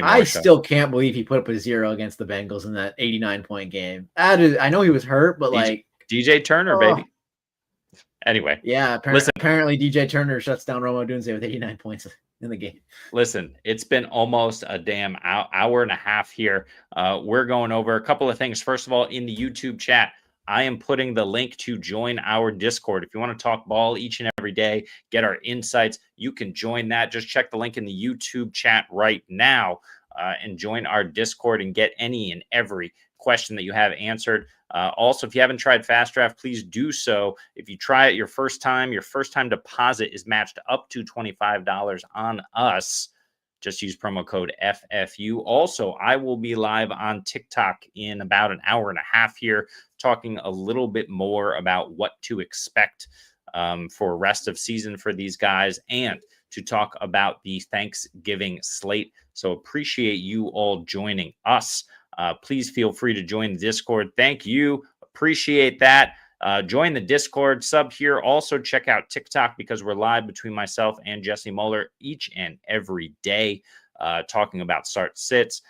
I still can't believe he put up a 0 against the Bengals in that 89-point game. I know he was hurt, but DJ Turner, baby. Anyway. Yeah, apparently DJ Turner shuts down Rome Odunze with 89 points in the game. Listen, it's been almost a damn hour and a half here. We're going over a couple of things. First of all, in the YouTube chat, I am putting the link to join our Discord. If you want to talk ball each and every day, get our insights, you can join that. Just check the link in the YouTube chat right now and join our Discord and get any and every question that you have answered. Also, if you haven't tried Fast Draft, please do so. If you try it your first time deposit is matched up to $25 on us. Just use promo code FFU. Also, I will be live on TikTok in about an hour and a half here, talking a little bit more about what to expect for rest of season for these guys and to talk about the Thanksgiving slate. So appreciate you all joining us. Please feel free to join the Discord. Thank you. Appreciate that. Join the Discord, sub here. Also check out TikTok because we're live between myself and Jesse Muller each and every day, talking about start sits,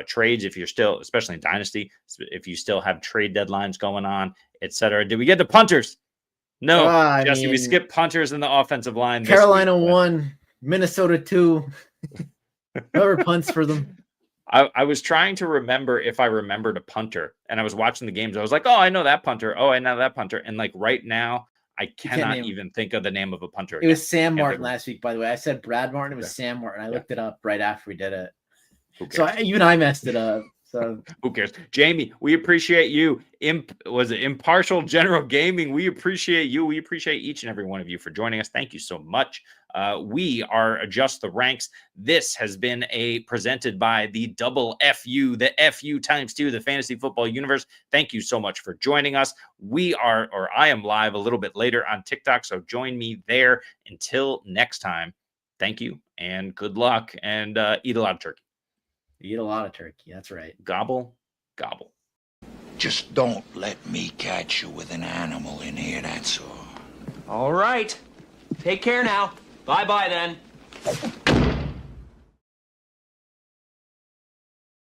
trades. If you're still, especially in Dynasty, if you still have trade deadlines going on, etc. Did we get the punters? No, Jesse, we skipped punters in the offensive line. Carolina 1, Minnesota 2. Whoever punts for them. I was trying to remember if I remembered a punter, and I was watching the games. I was like, oh, I know that punter. Oh, I know that punter. And right now, I cannot even think of the name of a punter. It was Sam Martin last week, by the way. I said Brad Martin. It was Sam Martin. I looked it up right after we did it. So even I messed it up. So who cares? Jamie, we appreciate you. Was it Impartial General Gaming? We appreciate you. We appreciate each and every one of you for joining us. Thank you so much. We are Adjust the Ranks. This has been presented by the double FU, the FU times 2, the Fantasy Football Universe. Thank you so much for joining us. I am live a little bit later on TikTok, so join me there. Until next time, thank you and good luck, and eat a lot of turkey. Eat a lot of turkey. That's right. Gobble, gobble. Just don't let me catch you with an animal in here, that's all. All right. Take care now. Bye-bye then.